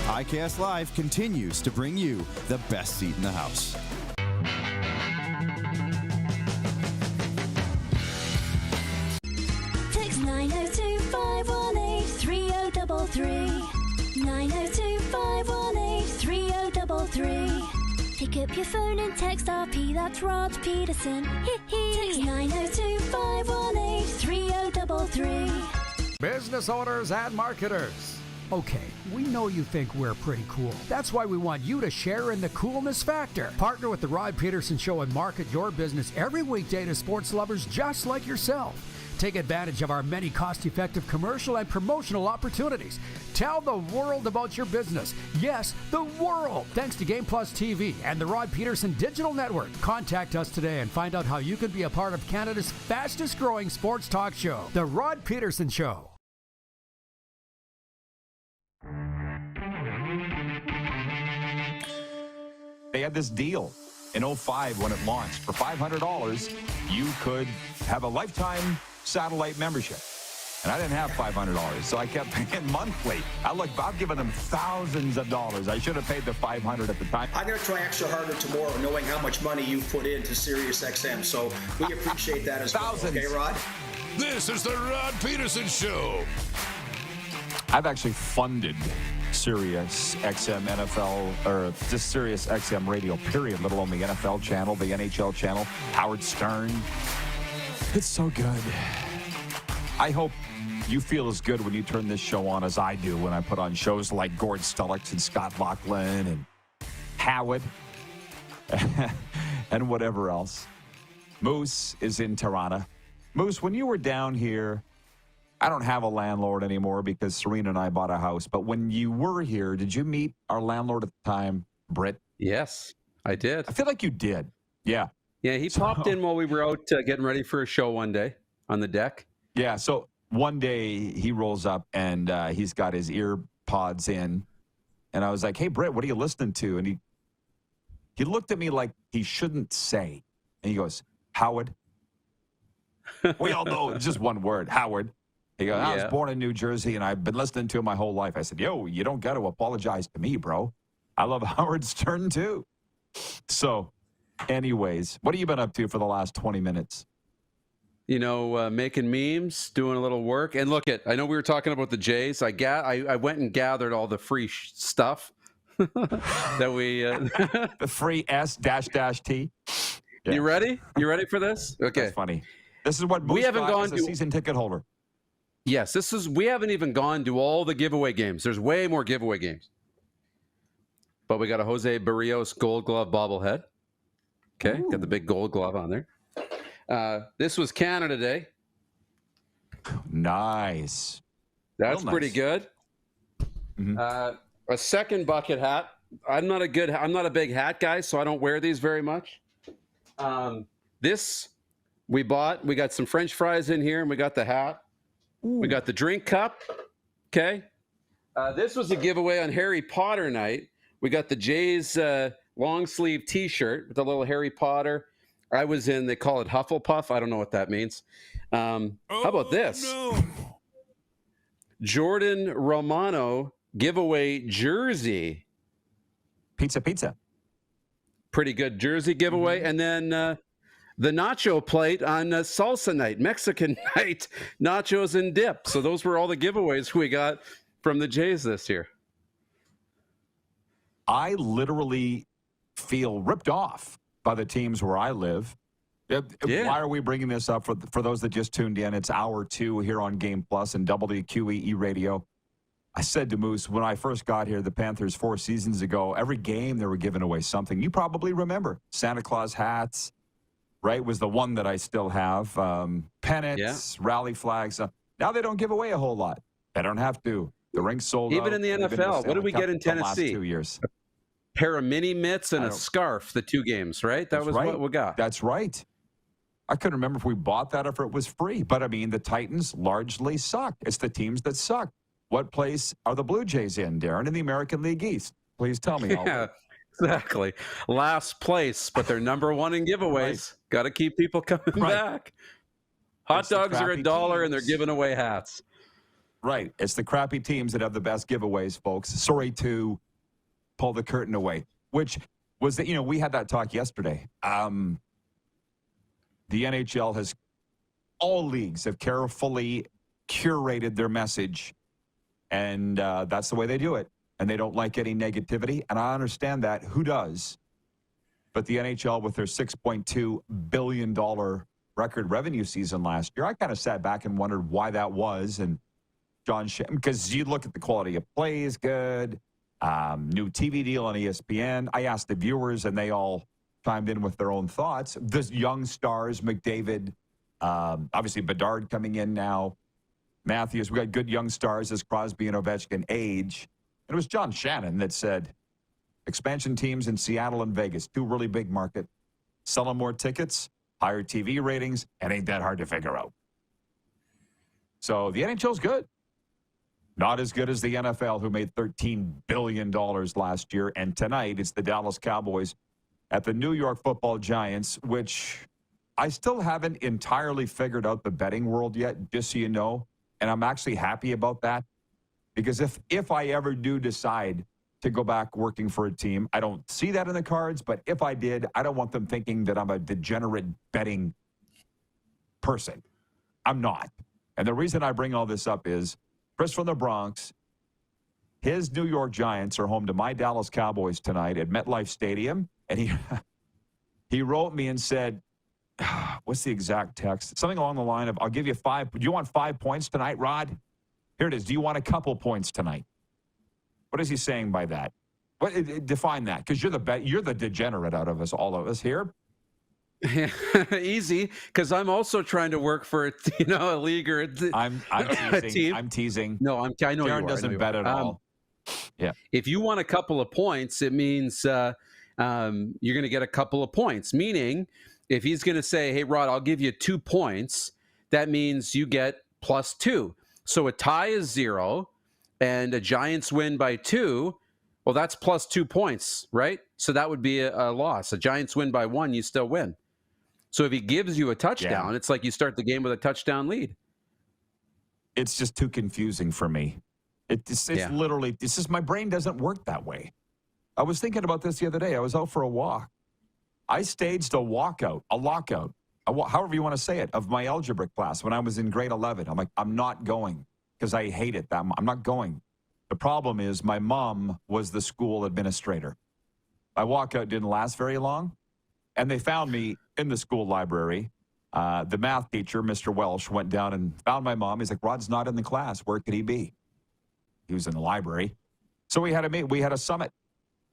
IKS Live continues to bring you the best seat in the house. Text 902-518-3033. 902-518-3033. Pick up your phone and text RP, that's Rod Pedersen. Text 902-518-3033. Business owners and marketers. Okay, we know you think we're pretty cool. That's why we want you to share in the coolness factor. Partner with the Rod Pedersen Show and market your business every weekday to sports lovers just like yourself. Take advantage of our many cost-effective commercial and promotional opportunities. Tell the world about your business. Yes, the world. Thanks to Game Plus TV and the Rod Pedersen Digital Network. Contact us today and find out how you can be a part of Canada's fastest-growing sports talk show, The Rod Pedersen Show. They had this deal in 05 when it launched. For $500, you could have a lifetime satellite membership. And I didn't have $500, so I kept paying monthly. I've given them thousands of dollars. I should have paid the $500 at the time. I'm going to try extra harder tomorrow, knowing how much money you've put into Sirius XM. So we appreciate that as well. Okay, Rod? This is the Rod Pedersen Show. I've actually funded Sirius XM NFL, or just Sirius XM radio, period, let alone the NFL channel, the NHL channel, Howard Stern. It's so good. I hope you feel as good when you turn this show on as I do when I put on shows like Gord Stullox and Scott Laughlin and Howard and whatever else. Moose is in Toronto. Moose, when you were down here, I don't have a landlord anymore because Serena and I bought a house. But when you were here, did you meet our landlord at the time, Britt? Yes, I did. I feel like you did. Yeah. Yeah, he popped in while we were out getting ready for a show one day on the deck. Yeah, so one day he rolls up and he's got his ear pods in. And I was like, hey, Britt, what are you listening to? And he looked at me like he shouldn't say. And he goes, Howard. We all know it's just one word, Howard. He goes, I was born in New Jersey, and I've been listening to him my whole life. I said, yo, you don't got to apologize to me, bro. I love Howard Stern, too. So, anyways, what have you been up to for the last 20 minutes? making memes, doing a little work. And look I know we were talking about the Jays. I went and gathered all the free stuff that we the free S-T. Yeah. You ready? You ready for this? Okay. That's funny. This is what Moose we haven't got gone as a to season ticket holder. Yes, we haven't even gone to all the giveaway games. There's way more giveaway games. But we got a Jose Barrios Gold Glove bobblehead. Okay, got the big gold glove on there. This was Canada Day. Nice. That's nice. pretty good. Mm-hmm. A second bucket hat. I'm not a big hat guy, so I don't wear these very much. This we bought. We got some French fries in here, and we got the hat. Ooh. We got the drink cup. Okay. This was a giveaway on Harry Potter night. We got the Jays long sleeve T-shirt with a little Harry Potter. I was in. They call it Hufflepuff. I don't know what that means. How about this? No. Jordan Romano giveaway jersey. Pizza. Pretty good jersey giveaway. And then the nacho plate on salsa night, Mexican night, nachos and dip. So those were all the giveaways we got from the Jays this year. I literally feel ripped off by the teams where I live. Why are we bringing this up? For those that just tuned in, it's hour 2 here on Game Plus and WQEE Radio. I said to Moose, when I first got here, the Panthers 4 seasons ago, every game they were giving away something. You probably remember Santa Claus hats, right? Was the one that I still have. Pennants, rally flags. Now they don't give away a whole lot. They don't have to. The rink's sold out. Even in the NFL, what did we get in Tennessee? The last 2 years. A pair of mini mitts and a scarf, the 2 games, right? That was right. What we got. That's right. I couldn't remember if we bought that or if it was free. But, I mean, the Titans largely suck. It's the teams that suck. What place are the Blue Jays in, Darren, in the American League East? Please tell me. Yeah, exactly. Last place, but they're number 1 in giveaways. Right. Got to keep people coming back. Hot dogs are $1 and they're giving away hats. Right. It's the crappy teams that have the best giveaways, folks. Sorry to pull the curtain away, which was that, we had that talk yesterday. The NHL has, all leagues have carefully curated their message, and that's the way they do it. And they don't like any negativity, and I understand that. Who does? But the NHL, with their $6.2 billion record revenue season last year, I kind of sat back and wondered why that was. And John, because you look at the quality of play is good. New TV deal on ESPN. I asked the viewers, and they all chimed in with their own thoughts. The young stars, McDavid, obviously Bedard coming in now, Matthews. We got good young stars as Crosby and Ovechkin age. And it was John Shannon that said, expansion teams in Seattle and Vegas, 2 really big markets, selling more tickets, higher TV ratings, and ain't that hard to figure out. So the NHL's good. Not as good as the NFL, who made $13 billion last year. And tonight, it's the Dallas Cowboys at the New York Football Giants, which I still haven't entirely figured out the betting world yet, just so you know. And I'm actually happy about that. Because if I ever do decide to go back working for a team, I don't see that in the cards. But if I did, I don't want them thinking that I'm a degenerate betting person. I'm not. And the reason I bring all this up is Chris from the Bronx, his New York Giants are home to my Dallas Cowboys tonight at MetLife Stadium. And he wrote me and said, what's the exact text? Something along the line of, I'll give you 5. Do you want 5 points tonight, Rod? Here it is. Do you want a couple points tonight? What is he saying by that? Define that, because you're the degenerate out of us, all of us here. Easy, because I'm also trying to work for a league or a team. I'm teasing. No, I know Darren doesn't bet at all. Yeah. If you want a couple of points, it means you're going to get a couple of points. Meaning, if he's going to say, "Hey, Rod, I'll give you 2 points," that means you get +2. So a tie is 0, and a Giants win by 2. Well, that's +2 points, right? So that would be a loss. A Giants win by 1, you still win. So if he gives you a touchdown, it's like you start the game with a touchdown lead. It's just too confusing for me. It's literally, my brain doesn't work that way. I was thinking about this the other day. I was out for a walk. I staged a lockout however you want to say it, of my algebra class when I was in grade 11. I'm like, I'm not going because I hate it. I'm not going. The problem is my mom was the school administrator. My walkout didn't last very long, and they found me in the school library. The math teacher, Mr. Welsh, went down and found my mom. He's like, Rod's not in the class. Where could he be? He was in the library. So we had a meet. We had a summit.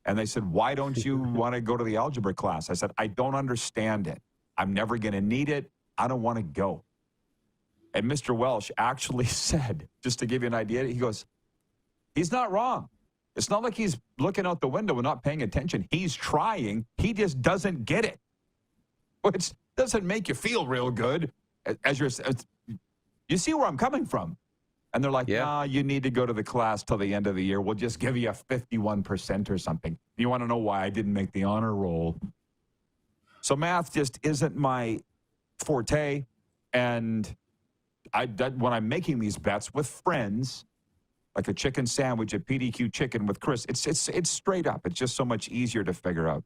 And they said, why don't you want to go to the algebra class? I said, I don't understand it. I'm never going to need it. I don't want to go. And Mr. Welsh actually said, just to give you an idea, he goes, he's not wrong. It's not like he's looking out the window and not paying attention. He's trying. He just doesn't get it, which doesn't make you feel real good. You see where I'm coming from. And they're like, nah, you need to go to the class till the end of the year. We'll just give you a 51% or something. You want to know why I didn't make the honor roll? So math just isn't my forte. And when I'm making these bets with friends, like a chicken sandwich at PDQ Chicken with Chris, it's straight up. It's just so much easier to figure out.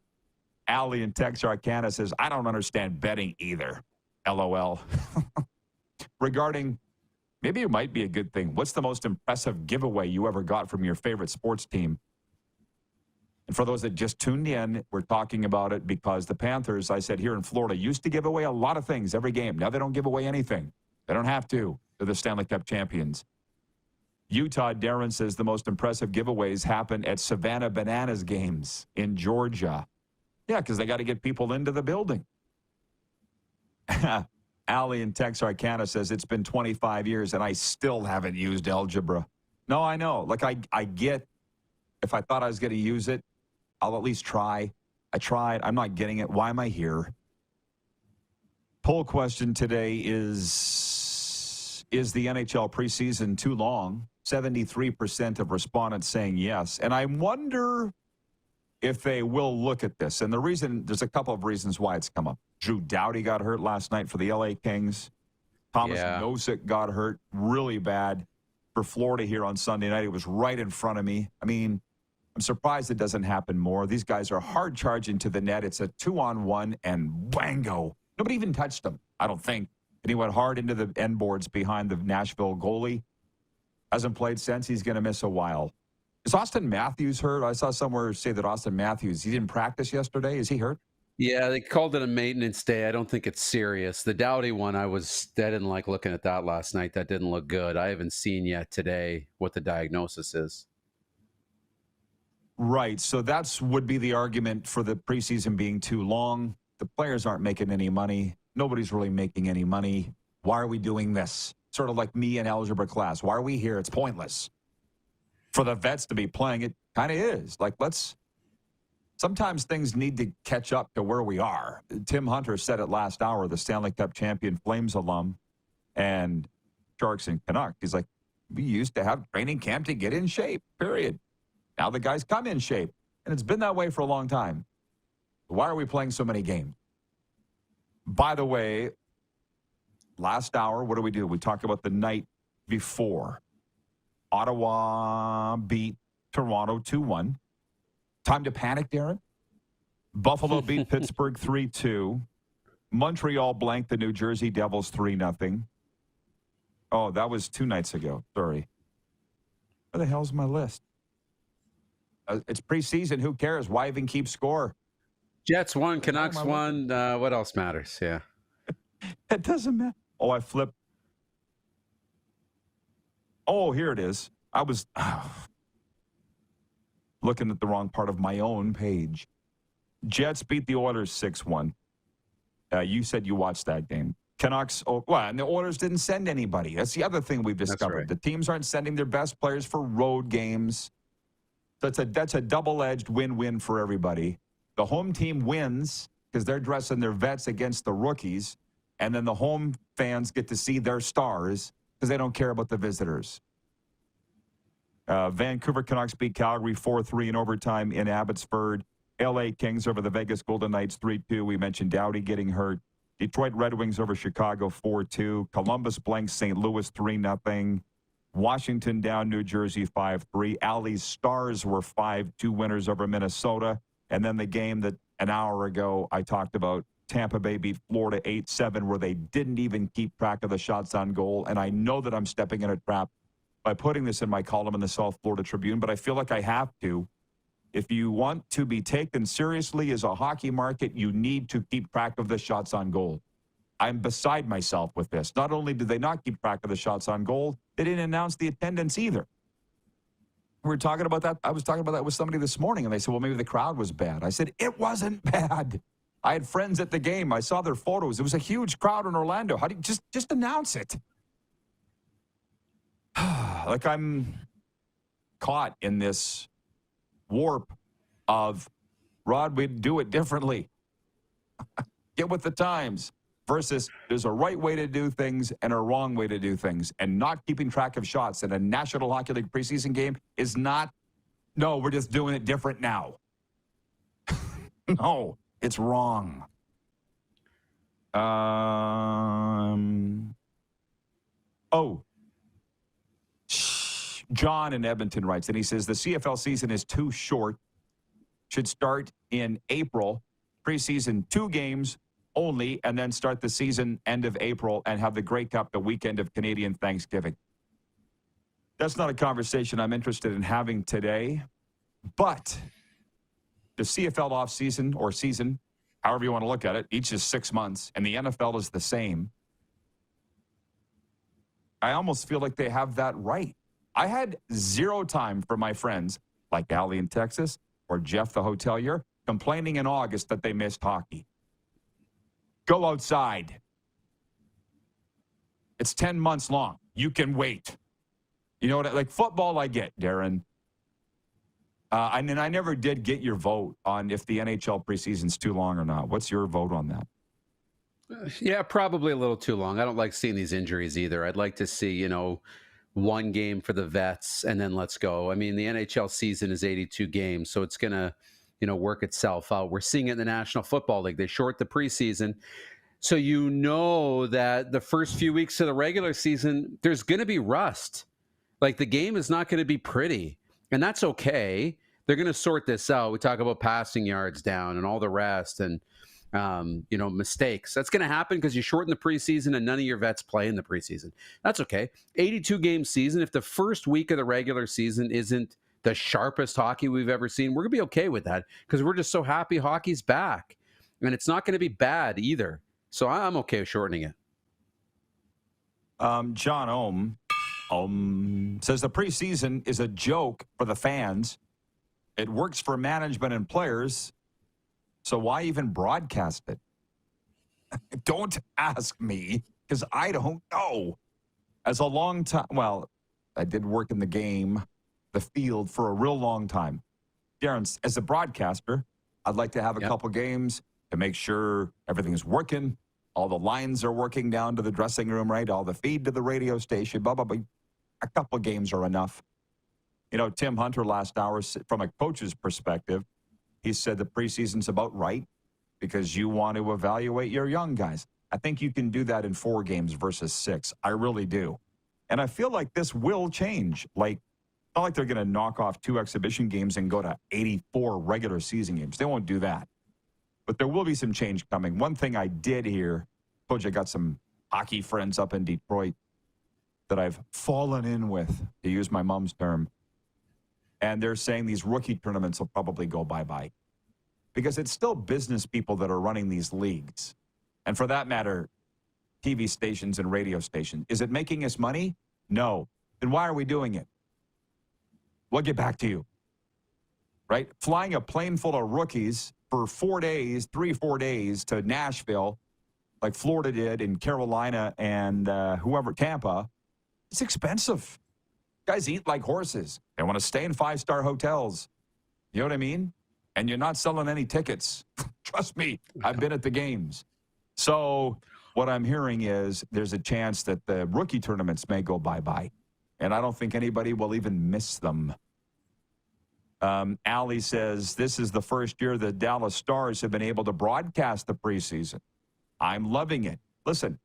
Allie in Texarkana says, I don't understand betting either. LOL. Regarding, maybe it might be a good thing. What's the most impressive giveaway you ever got from your favorite sports team? And for those that just tuned in, we're talking about it because the Panthers, I said here in Florida, used to give away a lot of things every game. Now they don't give away anything. They don't have to. They're the Stanley Cup champions. Utah, Darren says the most impressive giveaways happen at Savannah Bananas games in Georgia. Yeah, because they got to get people into the building. Allie in Texarkana says it's been 25 years and I still haven't used algebra. No, I know. Like I get, if I thought I was going to use it, I'll at least try. I tried. I'm not getting it. Why am I here? Poll question today is the NHL preseason too long? 73% of respondents saying yes. And I wonder if they will look at this. And the reason, there's a couple of reasons why it's come up. Drew Doughty got hurt last night for the LA Kings. Thomas Nosek got hurt really bad for Florida here on Sunday night. It was right in front of me. I mean, I'm surprised it doesn't happen more. These guys are hard charging to the net. It's a 2-on-1 and wango. Nobody even touched him, I don't think. And he went hard into the end boards behind the Nashville goalie. Hasn't played since. He's going to miss a while. Is Austin Matthews hurt? I saw somewhere say that Austin Matthews, he didn't practice yesterday. Is he hurt? Yeah, they called it a maintenance day. I don't think it's serious. The Doughty one, I didn't like looking at that last night. That didn't look good. I haven't seen yet today what the diagnosis is. Right. So that's would be the argument for the preseason being too long. The players aren't making any money. Nobody's really making any money. Why are we doing this? Sort of like me in algebra class. Why are we here? It's pointless. For the vets to be playing, it kind of is. Like, sometimes things need to catch up to where we are. Tim Hunter said it last hour, the Stanley Cup champion Flames alum and Sharks and Canucks. He's like, we used to have training camp to get in shape, period. Now the guys come in shape, and it's been that way for a long time. Why are we playing so many games? By the way, last hour, what do? We talk about the night before. Ottawa beat Toronto 2-1. Time to panic, Darren? Buffalo beat Pittsburgh 3-2. Montreal blanked the New Jersey Devils 3-0. Oh, that was 2 nights ago. Sorry. Where the hell's my list? It's preseason. Who cares? Why even keep score? Jets won. Canucks won. What else matters? Yeah. It doesn't matter. Oh, I flipped. Oh, here it is. I was looking at the wrong part of my own page. Jets beat the Oilers 6-1. You said you watched that game. Canucks, and the Oilers didn't send anybody. That's the other thing we've discovered. Right. The teams aren't sending their best players for road games. That's a double-edged win-win for everybody. The home team wins because they're dressing their vets against the rookies, and then the home fans get to see their stars because they don't care about the visitors. Vancouver Canucks beat Calgary 4-3 in overtime in Abbotsford. LA Kings over the Vegas Golden Knights 3-2. We mentioned Doughty getting hurt. Detroit Red Wings over Chicago 4-2. Columbus blanks St. Louis 3-0. Washington down New Jersey 5-3. Alley's Stars were 5-2 winners over Minnesota. And then the game that an hour ago I talked about, Tampa Bay beat Florida 8-7, where they didn't even keep track of the shots on goal. And I know that I'm stepping in a trap by putting this in my column in the South Florida Tribune, but I feel like I have to. If you want to be taken seriously as a hockey market, you need to keep track of the shots on goal. I'm beside myself with this. Not only did they not keep track of the shots on goal, they didn't announce the attendance either. We were talking about that. I was talking about that with somebody this morning, and they said, well, maybe the crowd was bad. I said, it wasn't bad. I had friends at the game. I saw their photos. It was a huge crowd in Orlando. How do you just announce it? Like I'm caught in this warp of, Rod, we'd do it differently. Get with the times. Versus there's a right way to do things and a wrong way to do things. And not keeping track of shots in a National Hockey League preseason game is not, no, we're just doing it different now. No, it's wrong. John in Edmonton writes, and he says, the CFL season is too short. Should start in April. Preseason 2 games only, and then start the season end of April and have the Grey Cup the weekend of Canadian Thanksgiving. That's not a conversation I'm interested in having today, but the CFL offseason or season, however you want to look at it, each is 6 months, and the NFL is the same. I almost feel like they have that right. I had zero time for my friends, like Allie in Texas or Jeff the hotelier, complaining in August that they missed hockey. Go outside. It's 10 months long. You can wait. You know what? Like football, I get, Darren. And then I never did get your vote on if the NHL preseason's too long or not. What's your vote on that? Yeah, probably a little too long. I don't like seeing these injuries either. I'd like to see, one game for the vets and then let's go. I mean, the NHL season is 82 games, so it's going to, work itself out. We're seeing it in the National Football League. They short the preseason. So that the first few weeks of the regular season, there's going to be rust. Like the game is not going to be pretty. And that's okay. They're going to sort this out. We talk about passing yards down and all the rest and, mistakes. That's going to happen because you shorten the preseason and none of your vets play in the preseason. That's okay. 82-game season. If the first week of the regular season isn't the sharpest hockey we've ever seen, we're going to be okay with that because we're just so happy hockey's back. And it's not going to be bad either. So I'm okay with shortening it. John Ohm says the preseason is a joke for the fans. It works for management and players. So why even broadcast it? Don't ask me because I don't know. As a long time, well, I did work in the game, the field for a real long time. Darren, as a broadcaster, I'd like to have a couple games to make sure everything's working. All the lines are working down to the dressing room, right? All the feed to the radio station, blah, blah, blah. A couple games are enough. Tim Hunter last hour, from a coach's perspective, he said the preseason's about right because you want to evaluate your young guys. I think you can do that in 4 games versus 6. I really do. And I feel like this will change. Like, not like they're going to knock off 2 exhibition games and go to 84 regular season games. They won't do that. But there will be some change coming. One thing I did hear, told you I got some hockey friends up in Detroit that I've fallen in with, to use my mom's term. And they're saying these rookie tournaments will probably go bye-bye. Because it's still business people that are running these leagues. And for that matter, TV stations and radio stations. Is it making us money? No. Then why are we doing it? We'll get back to you. Right? Flying a plane full of rookies for 4 days, 3-4 days to Nashville, like Florida did in Carolina and Tampa, it's expensive. Guys eat like horses. They want to stay in 5-star hotels. You know what I mean? And you're not selling any tickets. Trust me, I've been at the games. So what I'm hearing is there's a chance that the rookie tournaments may go bye-bye. And I don't think anybody will even miss them. Allie says, this is the first year the Dallas Stars have been able to broadcast the preseason. I'm loving it. Listen,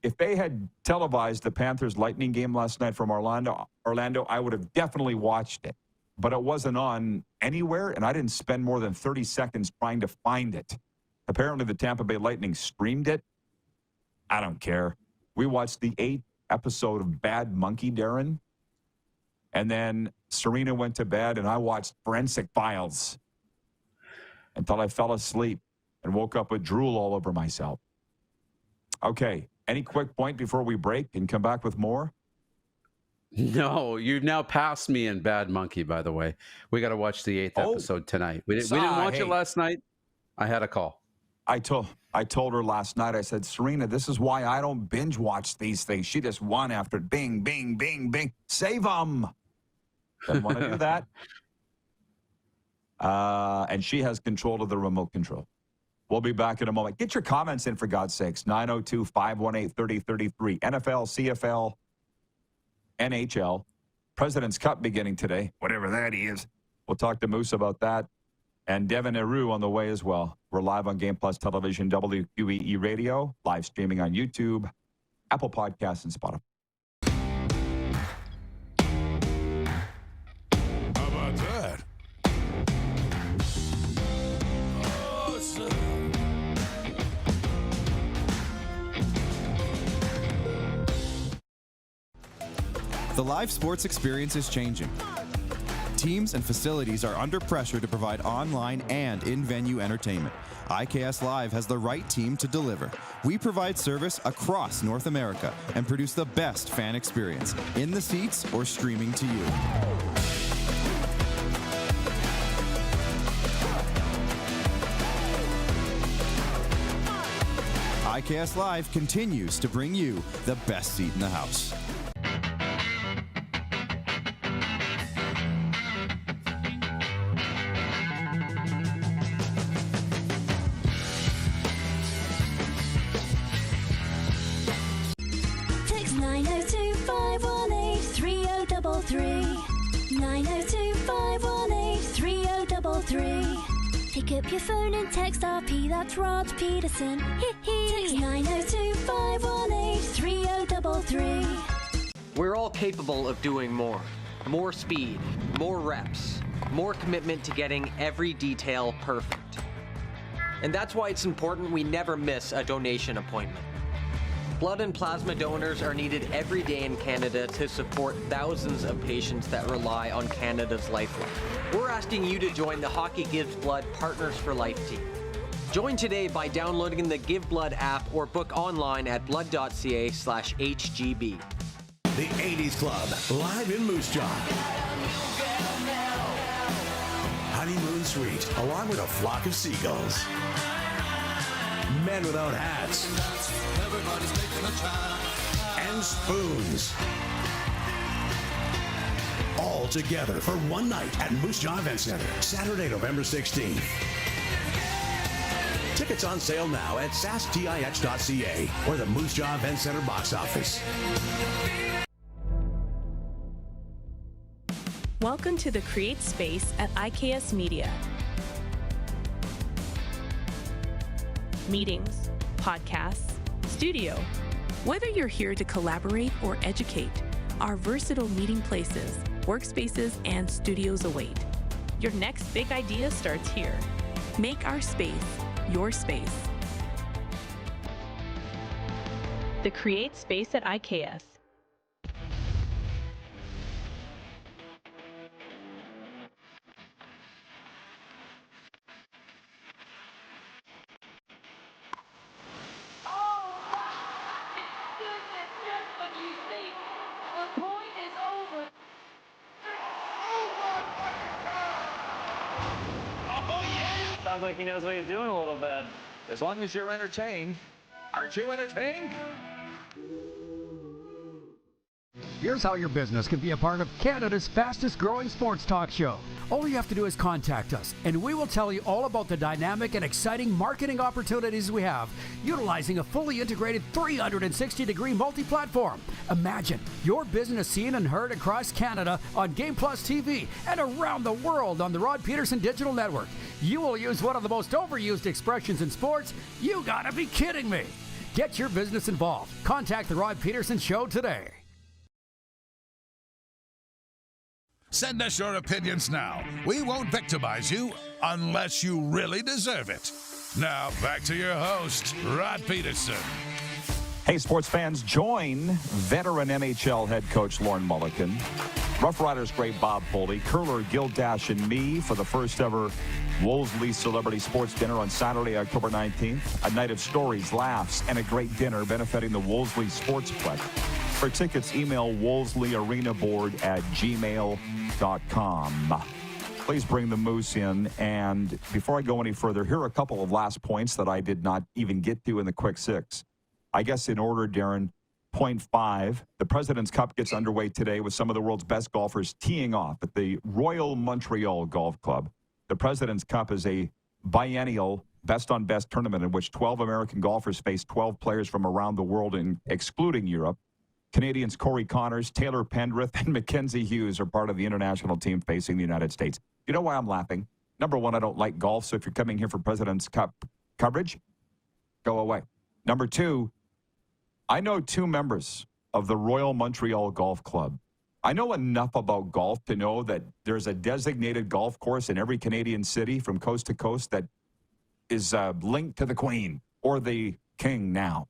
if they had televised the Panthers Lightning game last night from Orlando, I would have definitely watched it. But it wasn't on anywhere, and I didn't spend more than 30 seconds trying to find it. Apparently, the Tampa Bay Lightning streamed it. I don't care. We watched the 8th episode of Bad Monkey, Darren. And then Serena went to bed, and I watched Forensic Files until I fell asleep and woke up with drool all over myself. Okay, any quick point before we break and come back with more? No, you now passed me in Bad Monkey, by the way. We got to watch the 8th episode tonight. We didn't watch it last night. I had a call. I told her last night, I said, Serena, this is why I don't binge watch these things. She just one after bing, bing, bing, bing. Save them. Doesn't want to do that. And she has control of the remote control. We'll be back in a moment. Get your comments in, for God's sakes. 902-518-3033. NFL, CFL, NHL. President's Cup beginning today, whatever that is. We'll talk to Moose about that. And Devin Heroux on the way as well. We're live on Game Plus Television, WQEE Radio, live streaming on YouTube, Apple Podcasts, and Spotify. How about that? Awesome. The live sports experience is changing. Teams and facilities are under pressure to provide online and in-venue entertainment. IKS Live has the right team to deliver. We provide service across North America and produce the best fan experience, in the seats or streaming to you. IKS Live continues to bring you the best seat in the house. Text 902-518-3033. 902-518-3033. Pick up your phone and text RP, that's Rod Pedersen. Text 902-518-3033. We're all capable of doing more. More speed, more reps, more commitment to getting every detail perfect. And that's why it's important we never miss a donation appointment. Blood and plasma donors are needed every day in Canada to support thousands of patients that rely on Canada's lifeline. We're asking you to join the Hockey Gives Blood Partners for Life team. Join today by downloading the Give Blood app or book online at blood.ca/HGB. The 80s Club, live in Moose Jaw. Honeymoon Suite, along with a flock of seagulls. Men without hats. And spoons. All together for one night at Moose Jaw Event Center, Saturday, November 16th. Tickets on sale now at sastih.ca or the Moose Jaw Event Center box office. Welcome to the Create Space at IKS Media. Meetings, podcasts, studio. Whether you're here to collaborate or educate, our versatile meeting places, workspaces, and studios await. Your next big idea starts here. Make our space your space. The Create Space at IKS. Sounds like he knows what he's doing a little bit. As long as you're entertained. Aren't you entertained? Here's how your business can be a part of Canada's fastest growing sports talk show. All you have to do is contact us, and we will tell you all about the dynamic and exciting marketing opportunities we have, utilizing a fully integrated 360-degree multi-platform. Imagine your business seen and heard across Canada on Game Plus TV and around the world on the Rod Pedersen Digital Network. You will use one of the most overused expressions in sports. You gotta be kidding me. Get your business involved. Contact the Rod Pedersen Show today. Send us your opinions now. We won't victimize you unless you really deserve it. Now, back to your host, Rod Pedersen. Hey, sports fans, join veteran NHL head coach Lorne Mulliken, Rough Riders great Bob Foley, curler Gil Dash, and me for the first ever Wolseley Celebrity Sports Dinner on Saturday, October 19th. A night of stories, laughs, and a great dinner benefiting the Wolseley Sportsplex. For tickets, email wolseley.arenaboard@gmail.com. Please bring the moose in. And before I go any further, here are a couple of last points that I did not even get to in the quick six. I guess in order, Darren, point 5, the President's Cup gets underway today with some of the world's best golfers teeing off at the Royal Montreal Golf Club. The President's Cup is a biennial best-on-best tournament in which 12 American golfers face 12 players from around the world, excluding Europe. Canadians Corey Connors, Taylor Pendrith, and Mackenzie Hughes are part of the international team facing the United States. You know why I'm laughing? Number one, I don't like golf, so if you're coming here for President's Cup coverage, go away. Number two, I know 2 members of the Royal Montreal Golf Club. I know enough about golf to know that there's a designated golf course in every Canadian city from coast to coast that is linked to the Queen or the King now.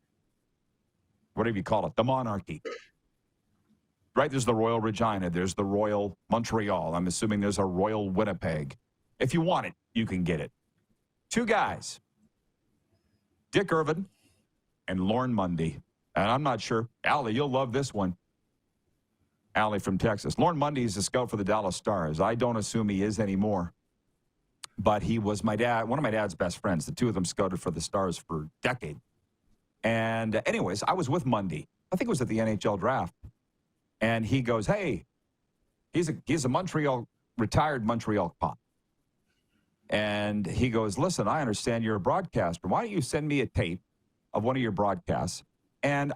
Whatever you call it, the monarchy. Right, there's the Royal Regina. There's the Royal Montreal. I'm assuming there's a Royal Winnipeg. If you want it, you can get it. 2 guys, Dick Irvin and Lorne Mundy. And I'm not sure. Allie, you'll love this one. Allie from Texas. Lorne Mundy is a scout for the Dallas Stars. I don't assume he is anymore. But he was one of my dad's best friends. The 2 of them scouted for the Stars for a decade. And anyways, I was with Mundy. I think it was at the NHL draft. And he goes, hey, he's a retired Montreal cop. And he goes, listen, I understand you're a broadcaster. Why don't you send me a tape of one of your broadcasts? And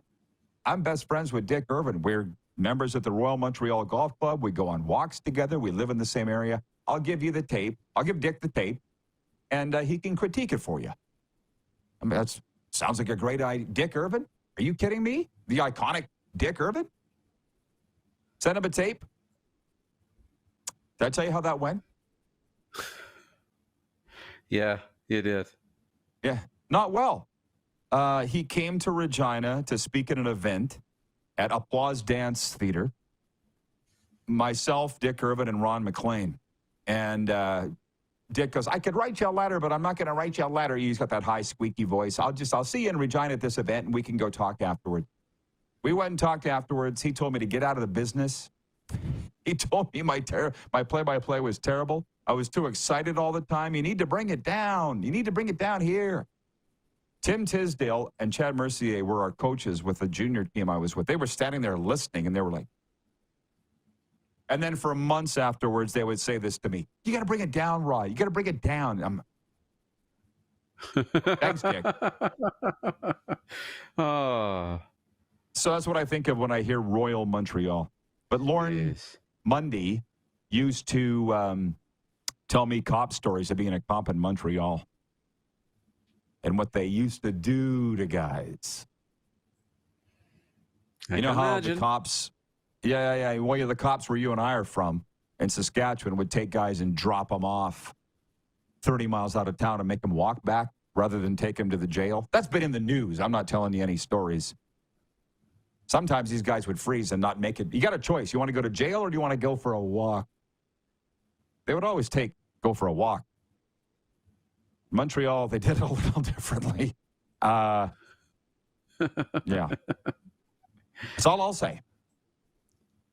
I'm best friends with Dick Irvin. We're members at the Royal Montreal Golf Club. We go on walks together. We live in the same area. I'll give you the tape. I'll give Dick the tape, and he can critique it for you. I mean, that sounds like a great idea. Dick Irvin? Are you kidding me? The iconic Dick Irvin? Send him a tape. Did I tell you how that went? Yeah, you did. Yeah, not well. He came to Regina to speak at an event at Applause Dance Theater. Myself, Dick Irvin, and Ron McLean. And Dick goes, I could write you a letter, but I'm not going to write you a letter. He's got that high, squeaky voice. I'll see you in Regina at this event, and we can go talk afterward. We went and talked afterwards. He told me to get out of the business. He told me my play-by-play was terrible. I was too excited all the time. You need to bring it down. You need to bring it down here. Tim Tisdale and Chad Mercier were our coaches with the junior team I was with. They were standing there listening, and they were like, and then for months afterwards, they would say this to me. You got to bring it down, Rod. You got to bring it down. Thanks, Dick. Oh. So that's what I think of when I hear Royal Montreal. But Lorne Mundy used to tell me cop stories of being a cop in Montreal and what they used to do to guys. You know how the cops... Yeah. Well, the cops where you and I are from in Saskatchewan would take guys and drop them off 30 miles out of town and make them walk back rather than take them to the jail. That's been in the news. I'm not telling you any stories. Sometimes these guys would freeze and not make it. You got a choice. You want to go to jail or do you want to go for a walk? They would always go for a walk. Montreal, they did it a little differently. Yeah. That's all I'll say.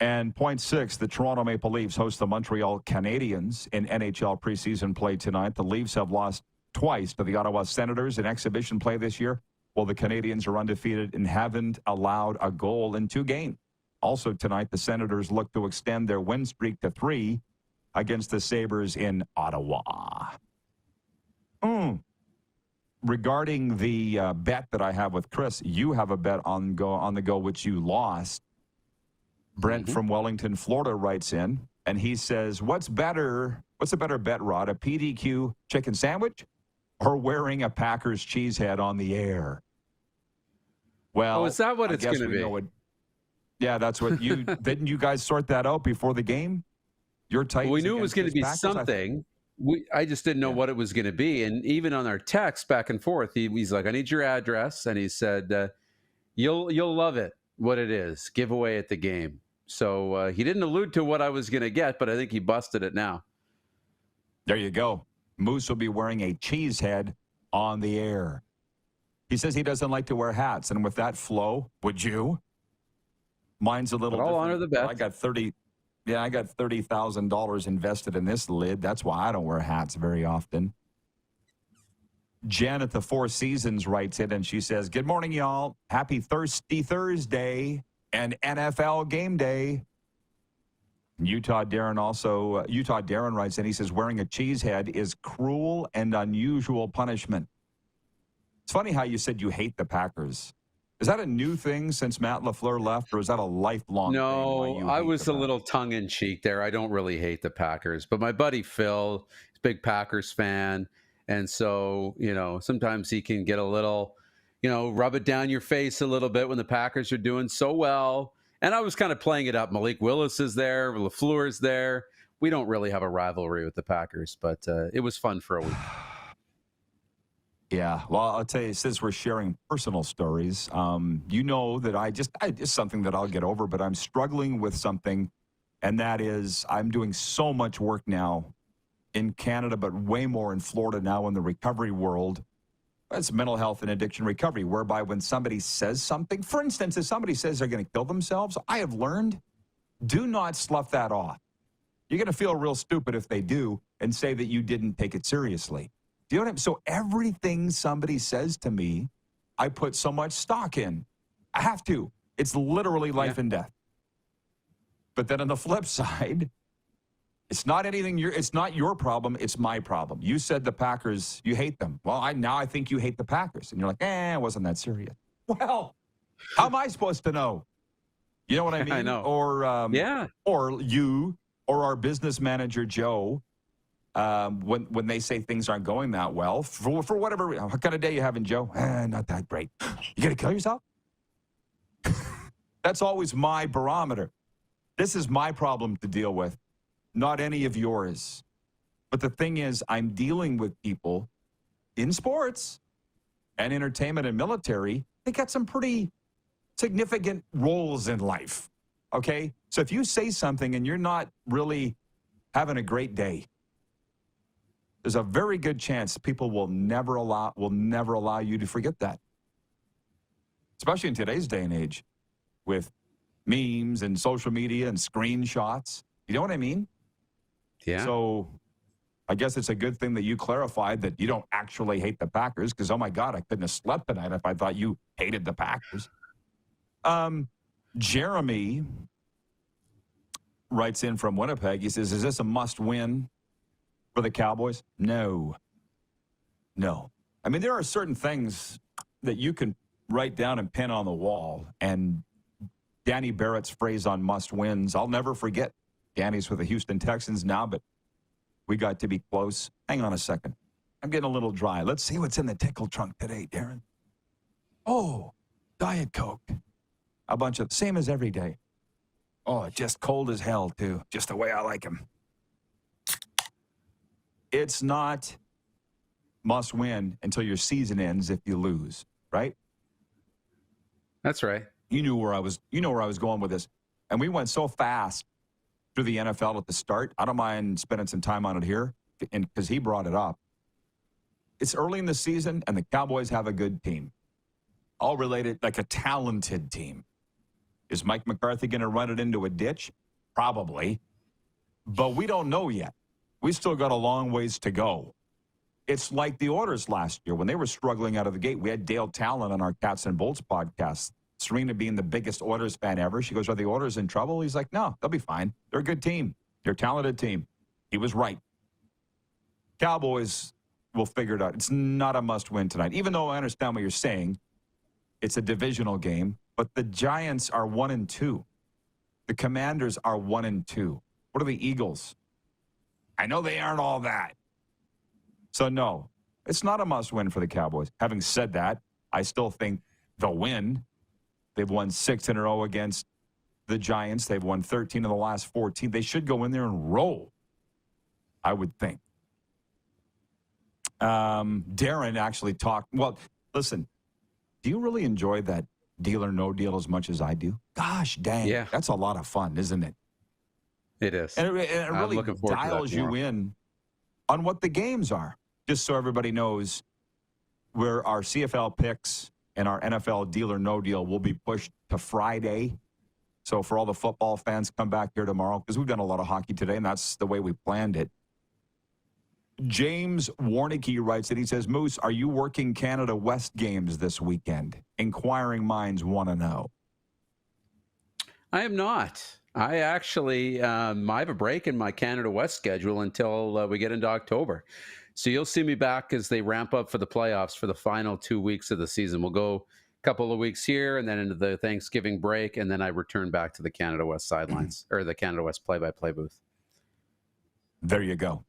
And point 6, the Toronto Maple Leafs host the Montreal Canadiens in NHL preseason play tonight. The Leafs have lost twice to the Ottawa Senators in exhibition play this year, while the Canadiens are undefeated and haven't allowed a goal in 2 games. Also tonight, the Senators look to extend their win streak to 3 against the Sabres in Ottawa. Regarding the bet that I have with Chris, you have a bet on the go, which you lost. Brent from Wellington, Florida writes in, and he says, what's a better bet, Rod, a PDQ chicken sandwich or wearing a Packers cheese head on the air? Well, is that what it's going to be? Yeah, that's what you, didn't you guys sort that out before the game? You're tight. Well, we knew it was going to be something. I just didn't know what it was going to be. And even on our text back and forth, he's like, I need your address. And he said, you'll love it, what it is, giveaway at the game. So he didn't allude to what I was going to get, but I think he busted it now. There you go. Moose will be wearing a cheese head on the air. He says he doesn't like to wear hats. And with that flow, would you? Mine's a little I'll different. honor the bet. I got $30,000 invested in this lid. That's why I don't wear hats very often. Jen at the Four Seasons writes it, and she says, good morning, y'all. Happy Thirsty Thursday and NFL game day. Utah Darren writes, and he says, wearing a cheese head is cruel and unusual punishment. It's funny how you said you hate the Packers. Is that a new thing since Matt LaFleur left, or is that a lifelong thing? No, I was a little tongue-in-cheek there. I don't really hate the Packers. But my buddy Phil is a big Packers fan. And so, sometimes he can get a little, rub it down your face a little bit when the Packers are doing so well. And I was kind of playing it up. Malik Willis is there. LaFleur is there. We don't really have a rivalry with the Packers, but it was fun for a week. Yeah, well, I'll tell you, since we're sharing personal stories, you know that it's something that I'll get over, but I'm struggling with something, and that is I'm doing so much work now in Canada, but way more in Florida now in the recovery world. It's mental health and addiction recovery, whereby when somebody says something, for instance, if somebody says they're going to kill themselves, I have learned, do not slough that off. You're going to feel real stupid if they do and say that you didn't take it seriously. Do you know what I mean? So everything somebody says to me, I put so much stock in. I have to. It's literally life and death. But then on the flip side, it's not your problem. It's my problem. You said the Packers, you hate them. Well, I think you hate the Packers. And you're like, it wasn't that serious. Well, how am I supposed to know? You know what I mean? I know. Or or you, or our business manager, Joe, when they say things aren't going that well, for whatever, what kind of day you having, Joe? Not that great. You going to kill yourself? That's always my barometer. This is my problem to deal with, not any of yours. But the thing is, I'm dealing with people in sports and entertainment and military. They got some pretty significant roles in life, okay? So if you say something and you're not really having a great day, there's a very good chance people will never allow you to forget that. Especially in today's day and age with memes and social media and screenshots. You know what I mean? Yeah. So I guess it's a good thing that you clarified that you don't actually hate the Packers, because, oh my God, I couldn't have slept tonight if I thought you hated the Packers. Jeremy writes in from Winnipeg. He says, is this a must-win for the Cowboys? No. I mean, there are certain things that you can write down and pin on the wall. And Danny Barrett's phrase on must-wins, I'll never forget. Danny's with the Houston Texans now, but we got to be close. Hang on a second. I'm getting a little dry. Let's see what's in the tickle trunk today, Darren. Oh, Diet Coke. A bunch of, same as every day. Oh, just cold as hell, too. Just the way I like them. It's not must win until your season ends if you lose, right? That's right. You know where I was going with this. And we went so fast through the NFL at the start. I don't mind spending some time on it here, and because he brought it up. It's early in the season, and the Cowboys have a good team. All related, like a talented team. Is Mike McCarthy going to run it into a ditch? Probably. But we don't know yet. We still got a long ways to go. It's like the Oilers last year when they were struggling out of the gate. We had Dale Talon on our Cats and Bolts podcast. Serena being the biggest Oilers fan ever. She goes, are the Oilers in trouble? He's like, no, they'll be fine. They're a good team. They're a talented team. He was right. Cowboys will figure it out. It's not a must-win tonight. Even though I understand what you're saying, it's a divisional game. But the Giants are 1-2. The Commanders are 1-2. What are the Eagles? I know they aren't all that. So, no, it's not a must-win for the Cowboys. Having said that, I still think they'll win. They've won 6 in a row against the Giants. They've won 13 of the last 14. They should go in there and roll, I would think. Darren actually talked. Well, listen, do you really enjoy that Deal or No Deal as much as I do? Gosh dang, Yeah. that's a lot of fun, isn't it? It is. And it really looking forward to that dials you tomorrow. in on what the games are, just so everybody knows where our CFL picks and our NFL Deal or No Deal will be pushed to Friday. So for all the football fans, come back here tomorrow because we've done a lot of hockey today, and that's the way we planned it. James Warnicki writes that he says, Moose, are you working Canada West games this weekend? Inquiring minds want to know. I am not. I actually I have a break in my Canada West schedule until we get into October. So you'll see me back as they ramp up for the playoffs for the final 2 weeks of the season. We'll go a couple of weeks here and then into the Thanksgiving break, and then I return back to the Canada West sidelines or the Canada West play-by-play booth. There you go.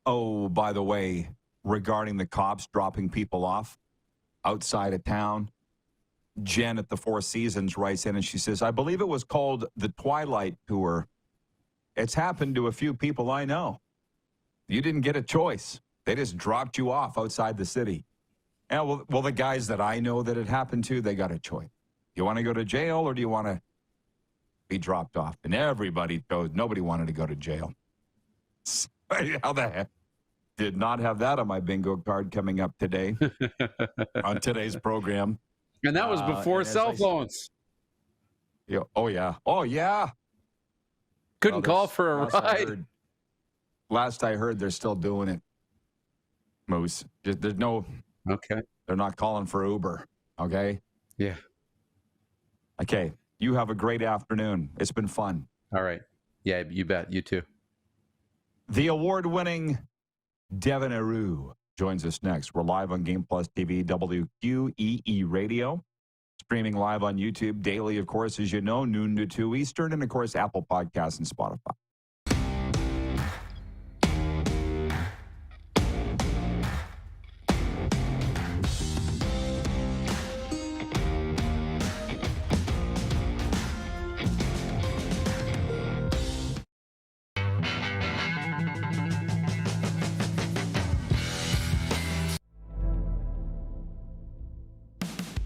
Oh, by the way, regarding the cops dropping people off outside of town, Jen at the Four Seasons writes in and she says, I believe it was called the Twilight Tour. It's happened to a few people I know. You didn't get a choice. They just dropped you off outside the city. Yeah, well, the guys that I know that it happened to, they got a choice. You want to go to jail or do you want to be dropped off? And everybody chose. Nobody wanted to go to jail. How the heck? Did not have that on my bingo card coming up today on today's program. And that was before cell phones. Yeah. Oh, yeah. Oh, yeah. Couldn't call for a ride. Last I heard, they're still doing it. Moose. There's no. Okay. They're not calling for Uber. Okay. Yeah. Okay. You have a great afternoon. It's been fun. All right. Yeah, you bet. You too. The award-winning Devin Heroux joins us next. We're live on Game Plus TV, WQEE Radio. Streaming live on YouTube daily, of course, as you know, noon to 2 Eastern, and, of course, Apple Podcasts and Spotify.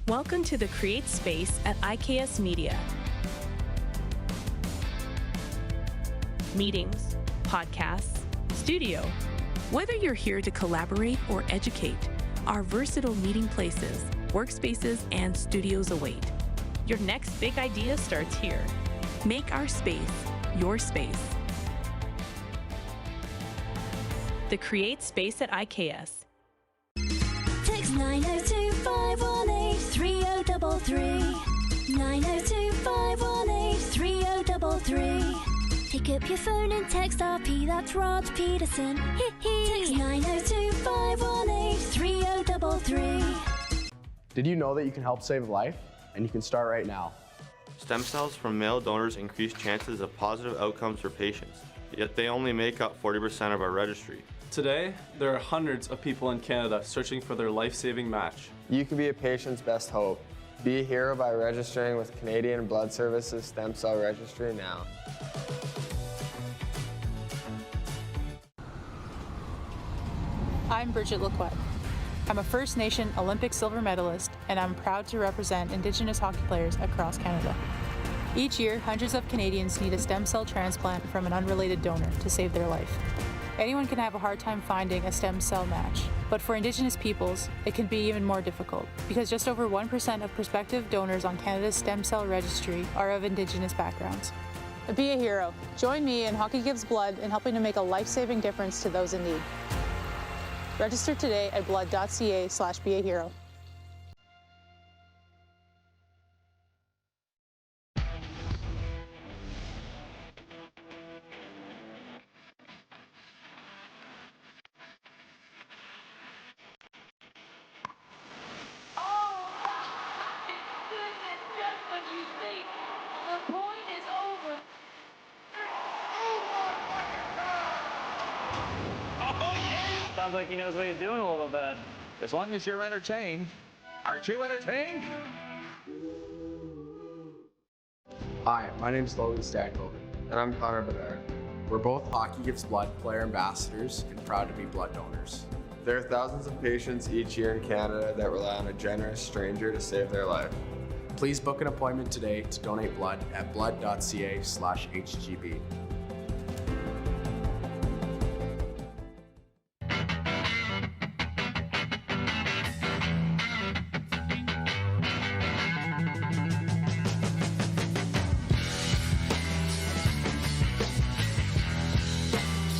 Welcome to the Create Space at IKS Media. Meetings, podcasts, studio. Whether you're here to collaborate or educate, our versatile meeting places, workspaces, and studios await. Your next big idea starts here. Make our space your space. The Create Space at IKS. Text 902-518-3033. 902-518-3033. Pick up your phone and text RP, that's Rod Pedersen. Text 902-518-3033. Did you know that you can help save life? And you can start right now. Stem cells from male donors increase chances of positive outcomes for patients, yet they only make up 40% of our registry. Today, there are hundreds of people in Canada searching for their life-saving match. You can be a patient's best hope. Be a hero by registering with Canadian Blood Services Stem Cell Registry now. I'm Bridget Lacquette. I'm a First Nation Olympic silver medalist, and I'm proud to represent Indigenous hockey players across Canada. Each year, hundreds of Canadians need a stem cell transplant from an unrelated donor to save their life. Anyone can have a hard time finding a stem cell match, but for Indigenous peoples, it can be even more difficult because just over 1% of prospective donors on Canada's stem cell registry are of Indigenous backgrounds. Be a hero. Join me in Hockey Gives Blood in helping to make a life-saving difference to those in need. Register today at blood.ca/beahero. Sounds like he knows what he's doing a little bit. As long as you're entertained. Aren't you entertained? Hi, my name's Logan Stankoven. And I'm Connor Bedard. We're both Hockey Gives Blood player ambassadors and proud to be blood donors. There are thousands of patients each year in Canada that rely on a generous stranger to save their life. Please book an appointment today to donate blood at blood.ca/HGB.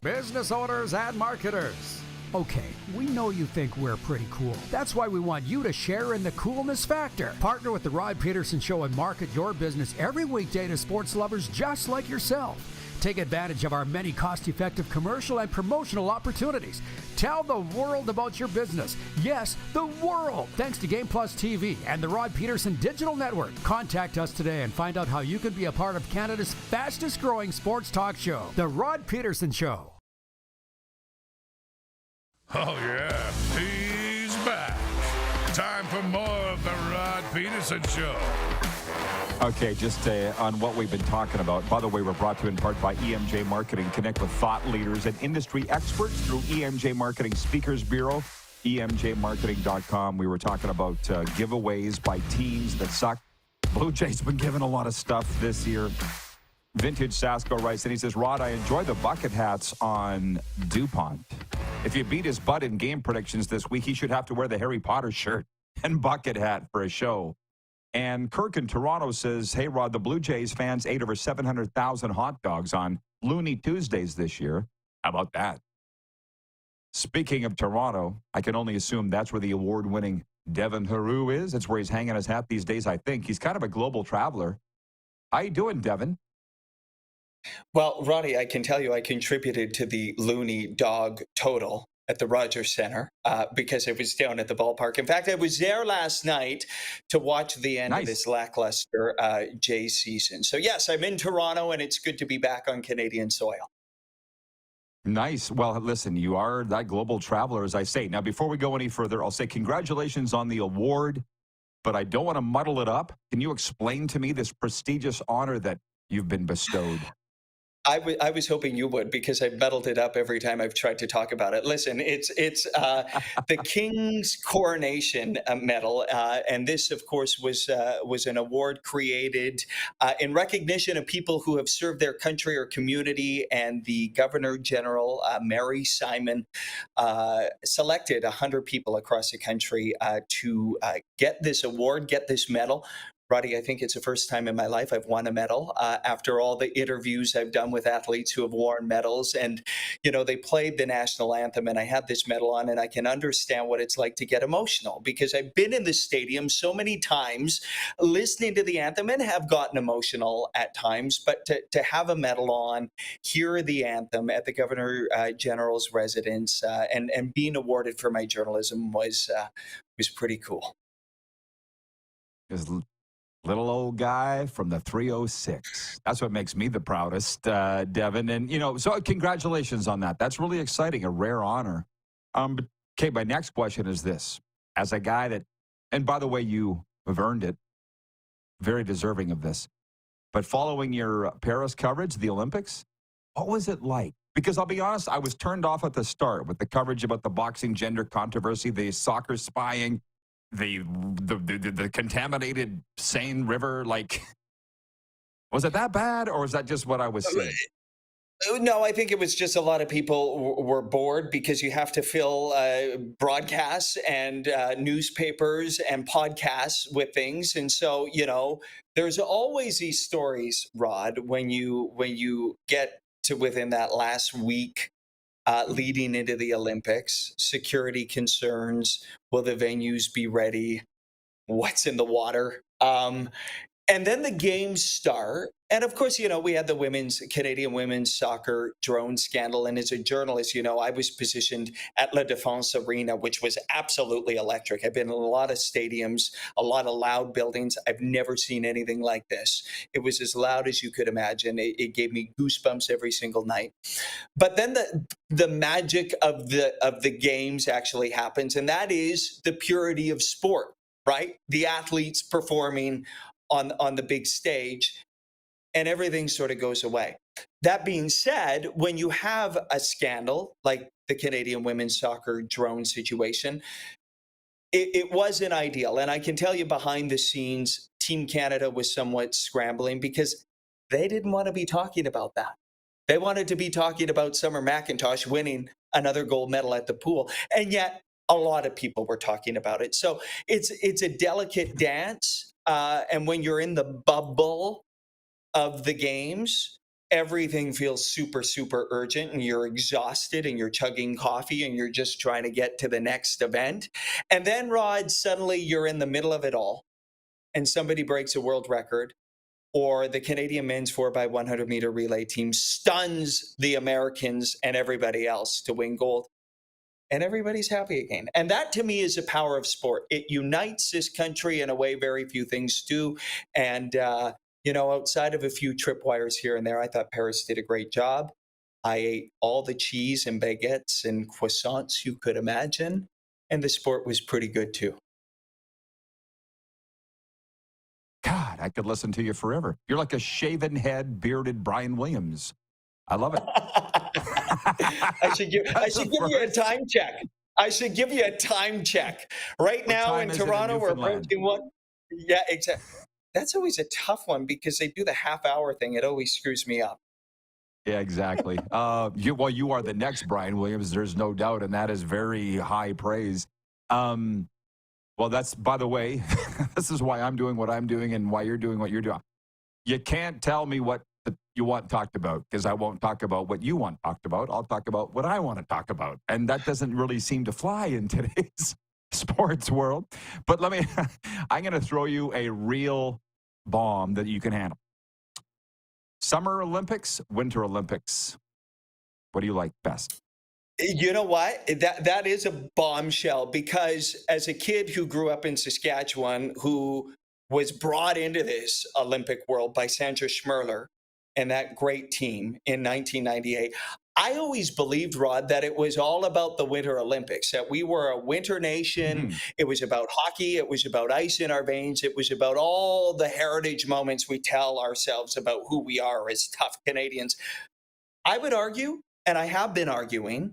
Business owners and marketers. Okay, we know you think we're pretty cool. That's why we want you to share in the coolness factor. Partner with The Rod Pedersen Show and market your business every weekday to sports lovers just like yourself. Take advantage of our many cost-effective commercial and promotional opportunities. Tell the world about your business. Yes, the world. Thanks to Game Plus TV and the Rod Pedersen Digital Network. Contact us today and find out how you can be a part of Canada's fastest-growing sports talk show, The Rod Pedersen Show. Oh, yeah, he's back. Time for more of the Rod Pedersen Show. Okay, just on what we've been talking about. By the way, we're brought to you in part by EMJ Marketing. Connect with thought leaders and industry experts through EMJ Marketing Speakers Bureau, emjmarketing.com. We were talking about giveaways by teams that suck. Blue Jays been given a lot of stuff this year. Vintage Sasko writes, and he says, Rod, I enjoy the bucket hats on DuPont. If you beat his butt in game predictions this week, he should have to wear the Harry Potter shirt and bucket hat for a show. And Kirk in Toronto says, hey, Rod, the Blue Jays fans ate over 700,000 hot dogs on Looney Tuesdays this year. How about that? Speaking of Toronto, I can only assume that's where the award-winning Devin Heroux is. It's where he's hanging his hat these days, I think. He's kind of a global traveler. How you doing, Devin? Well, Roddy, I can tell you I contributed to the Looney dog total at the Rogers Center because I was down at the ballpark. In fact, I was there last night to watch the end of this lackluster Jays season. So, yes, I'm in Toronto, and it's good to be back on Canadian soil. Nice. Well, listen, you are that global traveler, as I say. Now, before we go any further, I'll say congratulations on the award, but I don't want to muddle it up. Can you explain to me this prestigious honor that you've been bestowed? I was hoping you would, because I've muddled it up every time I've tried to talk about it. Listen, it's the King's Coronation Medal, and this, of course, was an award created in recognition of people who have served their country or community. And the Governor General, Mary Simon, selected 100 people across the country to get this award, get this medal. Roddy, I think it's the first time in my life I've won a medal after all the interviews I've done with athletes who have worn medals. And, you know, they played the national anthem and I had this medal on, and I can understand what it's like to get emotional because I've been in the stadium so many times listening to the anthem and have gotten emotional at times. But to have a medal on, hear the anthem at the Governor General's residence and being awarded for my journalism was pretty cool. Little old guy from the 306. That's what makes me the proudest, Devin. And, you know, so congratulations on that. That's really exciting, a rare honor. But, okay, my next question is this. As a guy that, and by the way, you have earned it, very deserving of this, but following your Paris coverage, the Olympics, what was it like? Because I'll be honest, I was turned off at the start with the coverage about the boxing gender controversy, the soccer spying, the contaminated Seine River. Like, was it that bad, or was that just what I was seeing? No, I think it was just a lot of people were bored because you have to fill broadcasts and newspapers and podcasts with things. And so, you know, there's always these stories, Rod, when you get to within that last week leading into the Olympics, security concerns, will the venues be ready? What's in the water? And then the games start. And of course, you know, we had the Canadian women's soccer drone scandal. And as a journalist, you know, I was positioned at La Défense Arena, which was absolutely electric. I've been in a lot of stadiums, a lot of loud buildings. I've never seen anything like this. It was as loud as you could imagine. It gave me goosebumps every single night. But then the magic of the games actually happens. And that is the purity of sport, right? The athletes performing on the big stage. and everything sort of goes away. That being said, when you have a scandal like the Canadian women's soccer drone situation, it wasn't ideal. And I can tell you behind the scenes, Team Canada was somewhat scrambling because they didn't want to be talking about that. They wanted to be talking about Summer McIntosh winning another gold medal at the pool. And yet a lot of people were talking about it. So it's a delicate dance. And when you're in the bubble of the games, everything feels super, super urgent, and you're exhausted and you're chugging coffee and you're just trying to get to the next event. And then, Rod, suddenly you're in the middle of it all and somebody breaks a world record, or the Canadian men's 4x100 meter relay team stuns the Americans and everybody else to win gold. And everybody's happy again. And that, to me, is the power of sport. It unites this country in a way very few things do. And, outside of a few tripwires here and there, I thought Paris did a great job. I ate all the cheese and baguettes and croissants you could imagine. And the sport was pretty good, too. God, I could listen to you forever. You're like a shaven head, bearded Brian Williams. I love it. I should give you a time check. I should give you a time check. Right now in Toronto, we're approaching one. Yeah, exactly. That's always a tough one because they do the half-hour thing. It always screws me up. Yeah, exactly. You are the next Brian Williams. There's no doubt, and that is very high praise. Well, that's, by the way, this is why I'm doing what I'm doing and why you're doing what you're doing. You can't tell me what you want talked about, because I won't talk about what you want talked about. I'll talk about what I want to talk about. And that doesn't really seem to fly in today's sports world. But I'm going to throw you a real bomb that you can handle. Summer Olympics, Winter Olympics. What do you like best? You know what? That is a bombshell, because as a kid who grew up in Saskatchewan, who was brought into this Olympic world by Sandra Schmirler and that great team in 1998, I always believed, Rod, that it was all about the Winter Olympics, that we were a winter nation. Mm-hmm. It was about hockey. It was about ice in our veins. It was about all the heritage moments we tell ourselves about who we are as tough Canadians. I would argue, and I have been arguing,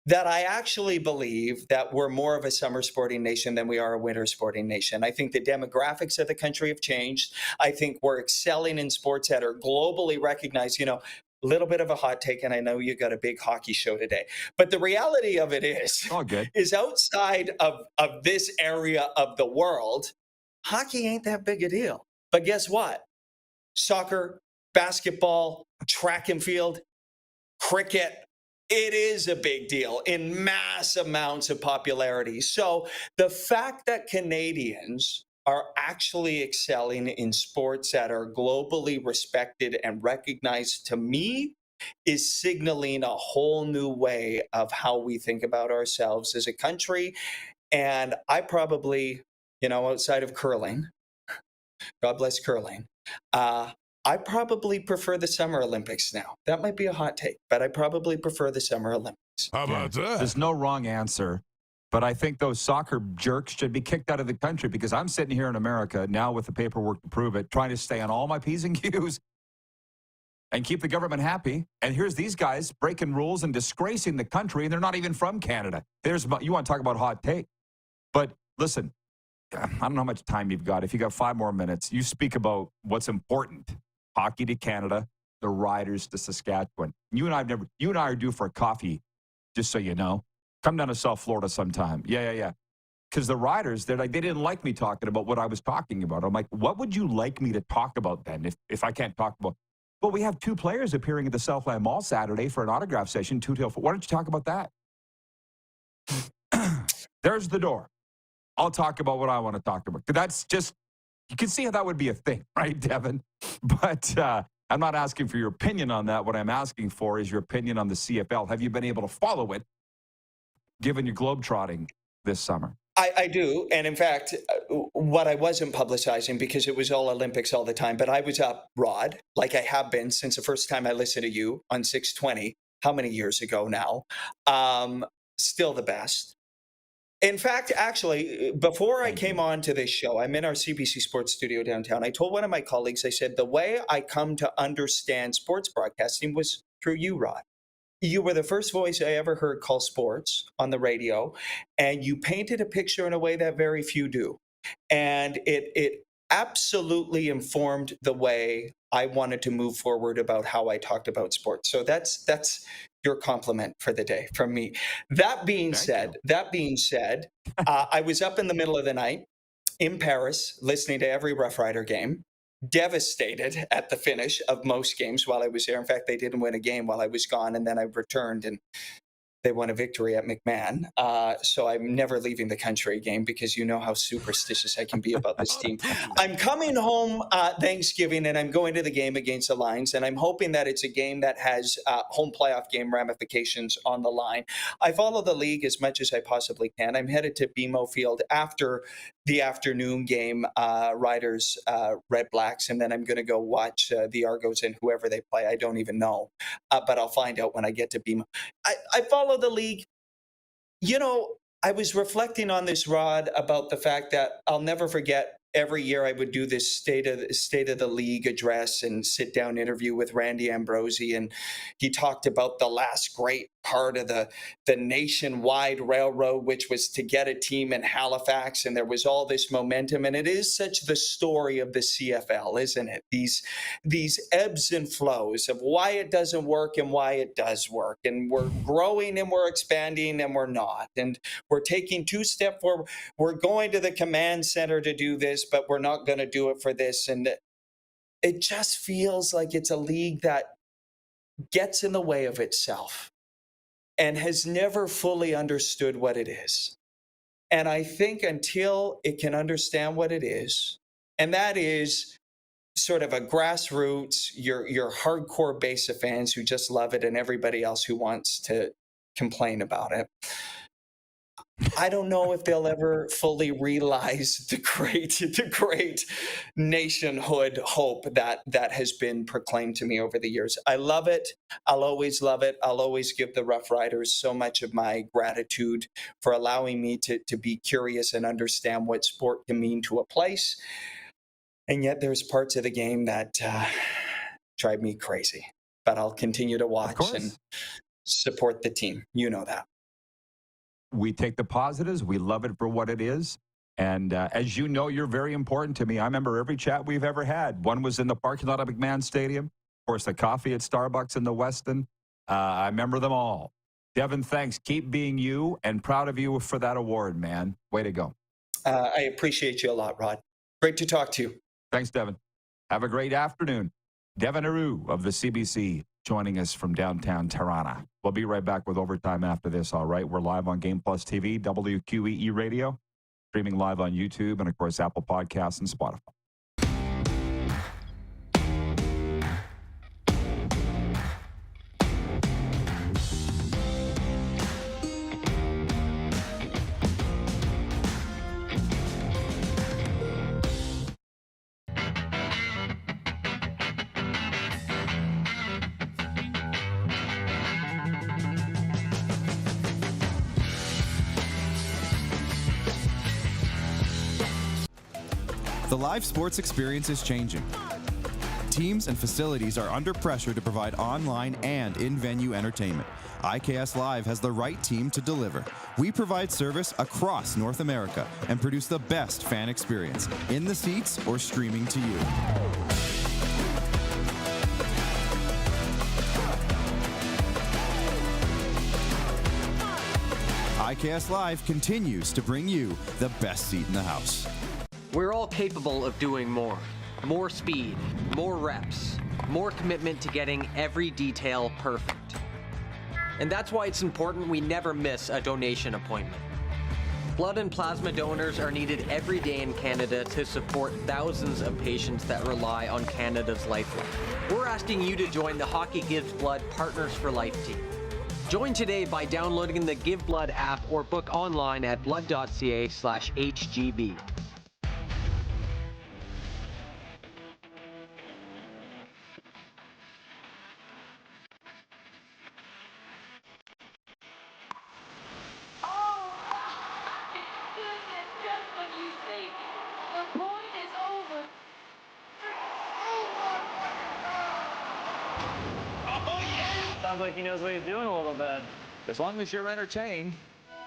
that I actually believe that we're more of a summer sporting nation than we are a winter sporting nation. I think the demographics of the country have changed. I think we're excelling in sports that are globally recognized. A little bit of a hot take, and I know you got a big hockey show today. But the reality of it is outside of this area of the world, hockey ain't that big a deal. But guess what? Soccer, basketball, track and field, cricket, it is a big deal in mass amounts of popularity. So the fact that Canadians are actually excelling in sports that are globally respected and recognized, to me, is signaling a whole new way of how we think about ourselves as a country. And I probably, outside of curling, God bless curling, I probably prefer the Summer Olympics now. That might be a hot take, but I probably prefer the Summer Olympics. How about that? There's no wrong answer, but I think those soccer jerks should be kicked out of the country, because I'm sitting here in America now with the paperwork to prove it, trying to stay on all my P's and Q's and keep the government happy. And here's these guys breaking rules and disgracing the country, and they're not even from Canada. You want to talk about hot take. But listen, I don't know how much time you've got. If you got 5 more minutes, you speak about what's important. Hockey to Canada, the Riders to Saskatchewan. You and I are due for a coffee, just so you know. Come down to South Florida sometime. Yeah. Because the Riders, they didn't like me talking about what I was talking about. I'm like, what would you like me to talk about then if I can't talk about? Well, we have 2 players appearing at the Southland Mall Saturday for an autograph session, 2 till 4. Why don't you talk about that? There's the door. I'll talk about what I want to talk about. That's just, you can see how that would be a thing, right, Devin? But I'm not asking for your opinion on that. What I'm asking for is your opinion on the CFL. Have you been able to follow it, given your globetrotting this summer? I do. And in fact, what I wasn't publicizing, because it was all Olympics all the time, but I was up, Rod, like I have been since the first time I listened to you on 620, how many years ago now? Still the best. In fact, actually, before I came on to this show, I'm in our CBC Sports studio downtown. I told one of my colleagues, I said, the way I come to understand sports broadcasting was through you, Rod. You were the first voice I ever heard call sports on the radio, and you painted a picture in a way that very few do. And it absolutely informed the way I wanted to move forward about how I talked about sports. So that's your compliment for the day from me. That being said, I was up in the middle of the night in Paris listening to every Rough Rider game, devastated at the finish of most games while I was there. In fact, they didn't win a game while I was gone, and then I returned and they won a victory at McMahon. So I'm never leaving the country again because you know how superstitious I can be about this team. I'm coming home Thanksgiving and I'm going to the game against the Lions, and I'm hoping that it's a game that has home playoff game ramifications on the line. I follow the league as much as I possibly can. I'm headed to BMO Field after the afternoon game, Riders, Red Blacks, and then I'm going to go watch the Argos and whoever they play. I don't even know, but I'll find out when I get to BMO. I follow the league. You know, I was reflecting on this, Rod, about the fact that I'll never forget every year I would do this state of the league address and sit down interview with Randy Ambrosi, and he talked about the last great part of the nationwide railroad, which was to get a team in Halifax, and there was all this momentum, and it is such the story of the CFL, isn't it? These ebbs and flows of why it doesn't work and why it does work, and we're growing and we're expanding and we're not, and we're taking 2 steps forward. We're going to the command center to do this, but we're not going to do it for this, and it just feels like it's a league that gets in the way of itself and has never fully understood what it is. And I think until it can understand what it is, and that is sort of a grassroots, your hardcore base of fans who just love it and everybody else who wants to complain about it, I don't know if they'll ever fully realize the great nationhood hope that has been proclaimed to me over the years. I love it. I'll always love it. I'll always give the Rough Riders so much of my gratitude for allowing me to be curious and understand what sport can mean to a place. And yet there's parts of the game that drive me crazy. But I'll continue to watch and support the team. You know that. We take the positives. We love it for what it is. And as you know, you're very important to me. I remember every chat we've ever had. One was in the parking lot of McMahon Stadium. Of course, the coffee at Starbucks in the Westin. I remember them all. Devin, thanks. Keep being you, and proud of you for that award, man. Way to go. I appreciate you a lot, Rod. Great to talk to you. Thanks, Devin. Have a great afternoon. Devin Heroux of the CBC joining us from downtown Tirana. We'll be right back with Overtime after this, all right? We're live on Game Plus TV, WQEE Radio, streaming live on YouTube, and, of course, Apple Podcasts and Spotify. The live sports experience is changing. Teams and facilities are under pressure to provide online and in-venue entertainment. IKS Live has the right team to deliver. We provide service across North America and produce the best fan experience, in the seats or streaming to you. IKS Live continues to bring you the best seat in the house. We're all capable of doing more. More speed, more reps, more commitment to getting every detail perfect. And that's why it's important we never miss a donation appointment. Blood and plasma donors are needed every day in Canada to support thousands of patients that rely on Canada's lifeline. We're asking you to join the Hockey Gives Blood Partners for Life team. Join today by downloading the Give Blood app or book online at blood.ca/HGB. Sounds like he knows what he's doing a little bit. As long as you're entertained.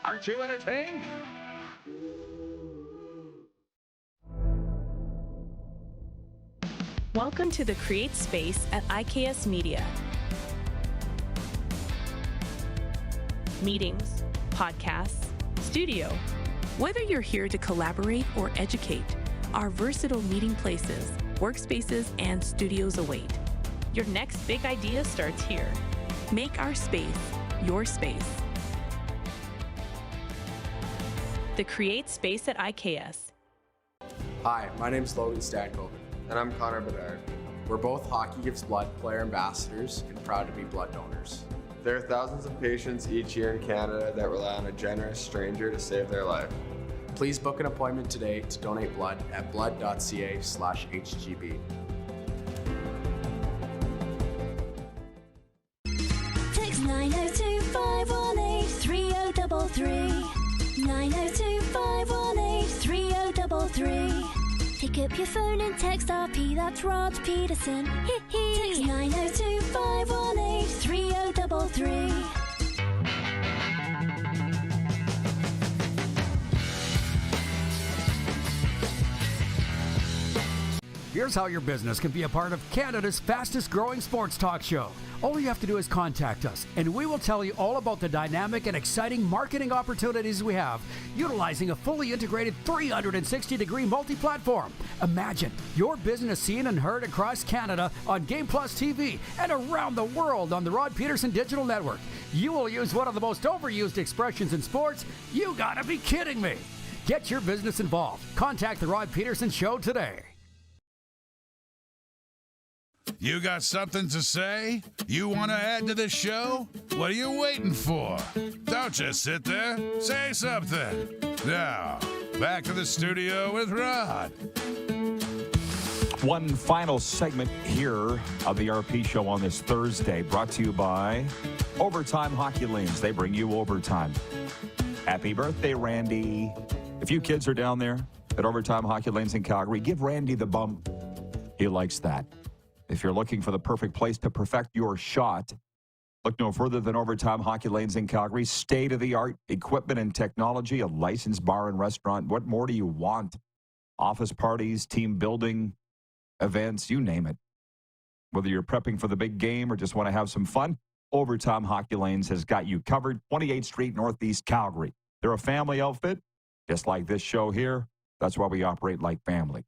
Aren't you entertained? Welcome to the Create Space at IKS Media. Meetings, podcasts, studio. Whether you're here to collaborate or educate, our versatile meeting places, workspaces, and studios await. Your next big idea starts here. Make our space your space. The Create Space at IKS. Hi, my name's Logan Stankoven. And I'm Connor Bedard. We're both Hockey Gives Blood player ambassadors and proud to be blood donors. There are thousands of patients each year in Canada that rely on a generous stranger to save their life. Please book an appointment today to donate blood at blood.ca/HGB. Text 902-518-3033. 902-518-3033. Pick up your phone and text RP, that's Rod Pedersen. Text 902-518-3033. Here's how your business can be a part of Canada's fastest growing sports talk show. All you have to do is contact us, and we will tell you all about the dynamic and exciting marketing opportunities we have, utilizing a fully integrated 360-degree multi-platform. Imagine your business seen and heard across Canada on Game Plus TV and around the world on the Rod Pedersen Digital Network. You will use one of the most overused expressions in sports. You gotta be kidding me. Get your business involved. Contact the Rod Pedersen Show today. You got something to say? You want to add to the show? What are you waiting for? Don't just sit there. Say something. Now, back to the studio with Rod. One final segment here of the RP Show on this Thursday, brought to you by Overtime Hockey Lanes. They bring you overtime. Happy birthday, Randy. If you kids are down there at Overtime Hockey Lanes in Calgary, give Randy the bump. He likes that. If you're looking for the perfect place to perfect your shot, look no further than Overtime Hockey Lanes in Calgary. State-of-the-art equipment and technology, a licensed bar and restaurant. What more do you want? Office parties, team building, events, you name it. Whether you're prepping for the big game or just want to have some fun, Overtime Hockey Lanes has got you covered. 28th Street, Northeast Calgary. They're a family outfit, just like this show here. That's why we operate like family.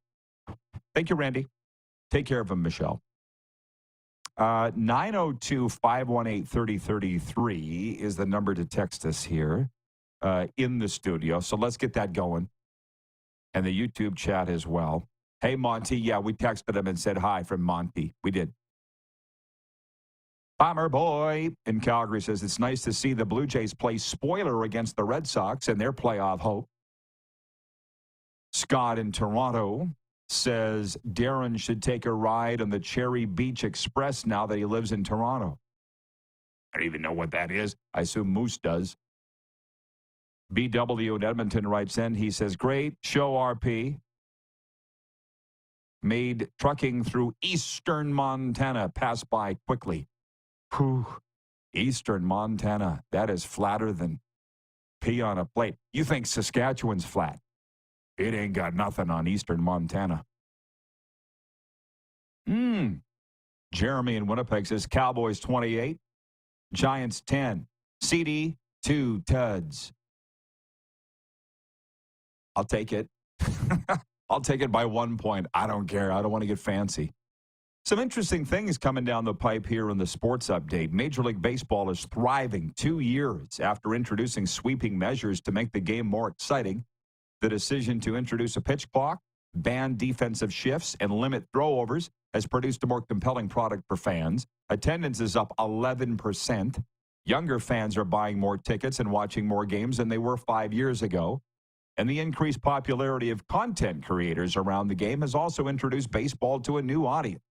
Thank you, Randy. Take care of him, Michelle. 902-518-3033 is the number to text us here in the studio. So let's get that going. And the YouTube chat as well. Hey, Monty. Yeah, we texted him and said hi from Monty. We did. Bomber Boy in Calgary says, it's nice to see the Blue Jays play spoiler against the Red Sox and their playoff hope. Scott in Toronto says Darren should take a ride on the Cherry Beach Express now that he lives in Toronto. I don't even know what that is. I assume Moose does. BW in Edmonton writes in. He says, great show, RP. Made trucking through eastern Montana pass by quickly. Whew. Eastern Montana. That is flatter than pea on a plate. You think Saskatchewan's flat. It ain't got nothing on eastern Montana. Jeremy in Winnipeg says Cowboys 28, Giants 10, CD 2 tuds. I'll take it. I'll take it by 1 point. I don't care. I don't want to get fancy. Some interesting things coming down the pipe here in the sports update. Major League Baseball is thriving 2 years after introducing sweeping measures to make the game more exciting. The decision to introduce a pitch clock, ban defensive shifts, and limit throwovers has produced a more compelling product for fans. Attendance is up 11%. Younger fans are buying more tickets and watching more games than they were 5 years ago. And the increased popularity of content creators around the game has also introduced baseball to a new audience.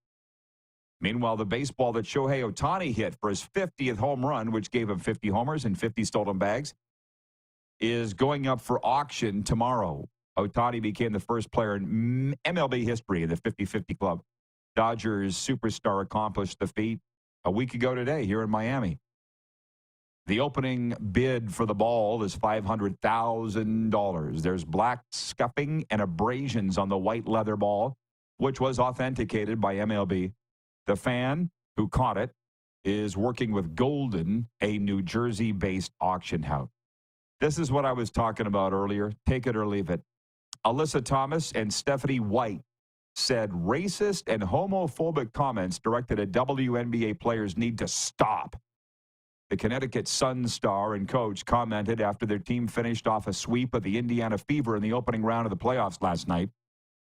Meanwhile, the baseball that Shohei Ohtani hit for his 50th home run, which gave him 50 homers and 50 stolen bags, is going up for auction tomorrow. Ohtani became the first player in MLB history in the 50-50 club. Dodgers superstar accomplished the feat a week ago today here in Miami. The opening bid for the ball is $500,000. There's black scuffing and abrasions on the white leather ball, which was authenticated by MLB. The fan who caught it is working with Golden, a New Jersey-based auction house. This is what I was talking about earlier. Take it or leave it. Alyssa Thomas and Stephanie White said racist and homophobic comments directed at WNBA players need to stop. The Connecticut Sun star and coach commented after their team finished off a sweep of the Indiana Fever in the opening round of the playoffs last night.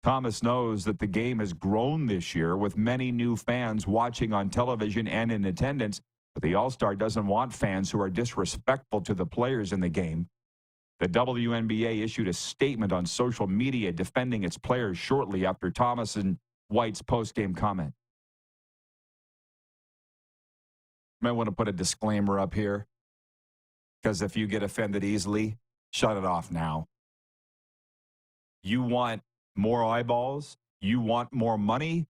Thomas knows that the game has grown this year with many new fans watching on television and in attendance, but the All-Star doesn't want fans who are disrespectful to the players in the game. The WNBA issued a statement on social media defending its players shortly after Thomas and White's post-game comment. Might want to put a disclaimer up here, because if you get offended easily, shut it off now. You want more eyeballs, you want more money,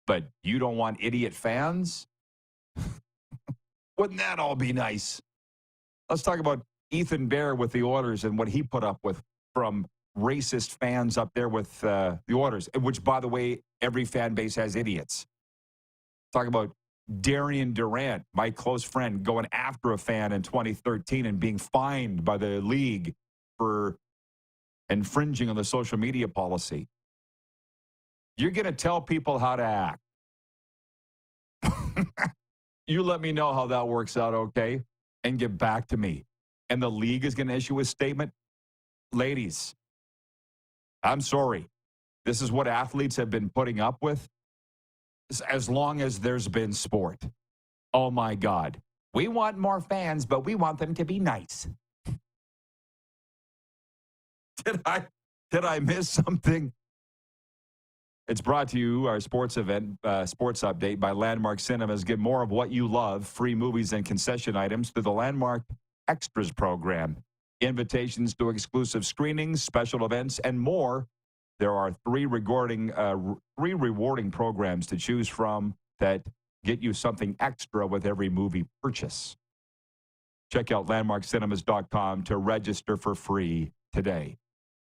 but you don't want idiot fans? Wouldn't that all be nice? Let's talk about Ethan Bear with the Oilers and what he put up with from racist fans up there with the Oilers, which, by the way, every fan base has idiots. Talk about Darian Durant, my close friend, going after a fan in 2013 and being fined by the league for infringing on the social media policy. You're going to tell people how to act. You let me know how that works out, okay? And get back to me. And the league is going to issue a statement. Ladies, I'm sorry. This is what athletes have been putting up with as long as there's been sport. Oh, my God. We want more fans, but we want them to be nice. Did I miss something? It's brought to you, our sports event, sports update by Landmark Cinemas. Get more of what you love, free movies and concession items through the Landmark Extras program. Invitations to exclusive screenings, special events, and more. There are three rewarding programs to choose from that get you something extra with every movie purchase. Check out landmarkcinemas.com to register for free today.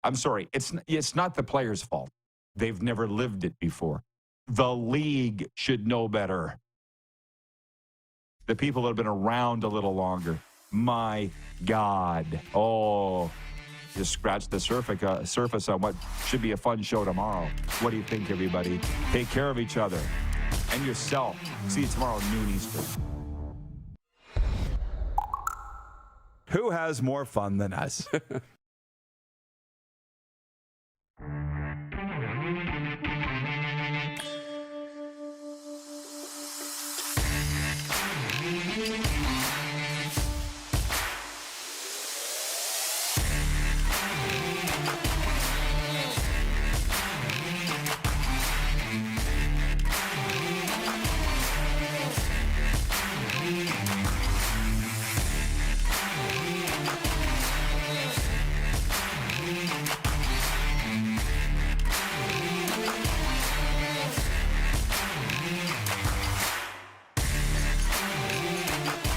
I'm sorry, it's not the players' fault. They've never lived it before. The league should know better. The people that have been around a little longer. My God. Oh, just scratch the surface on what should be a fun show tomorrow. What do you think, everybody? Take care of each other and yourself. See you tomorrow, noon Eastern. Who has more fun than us?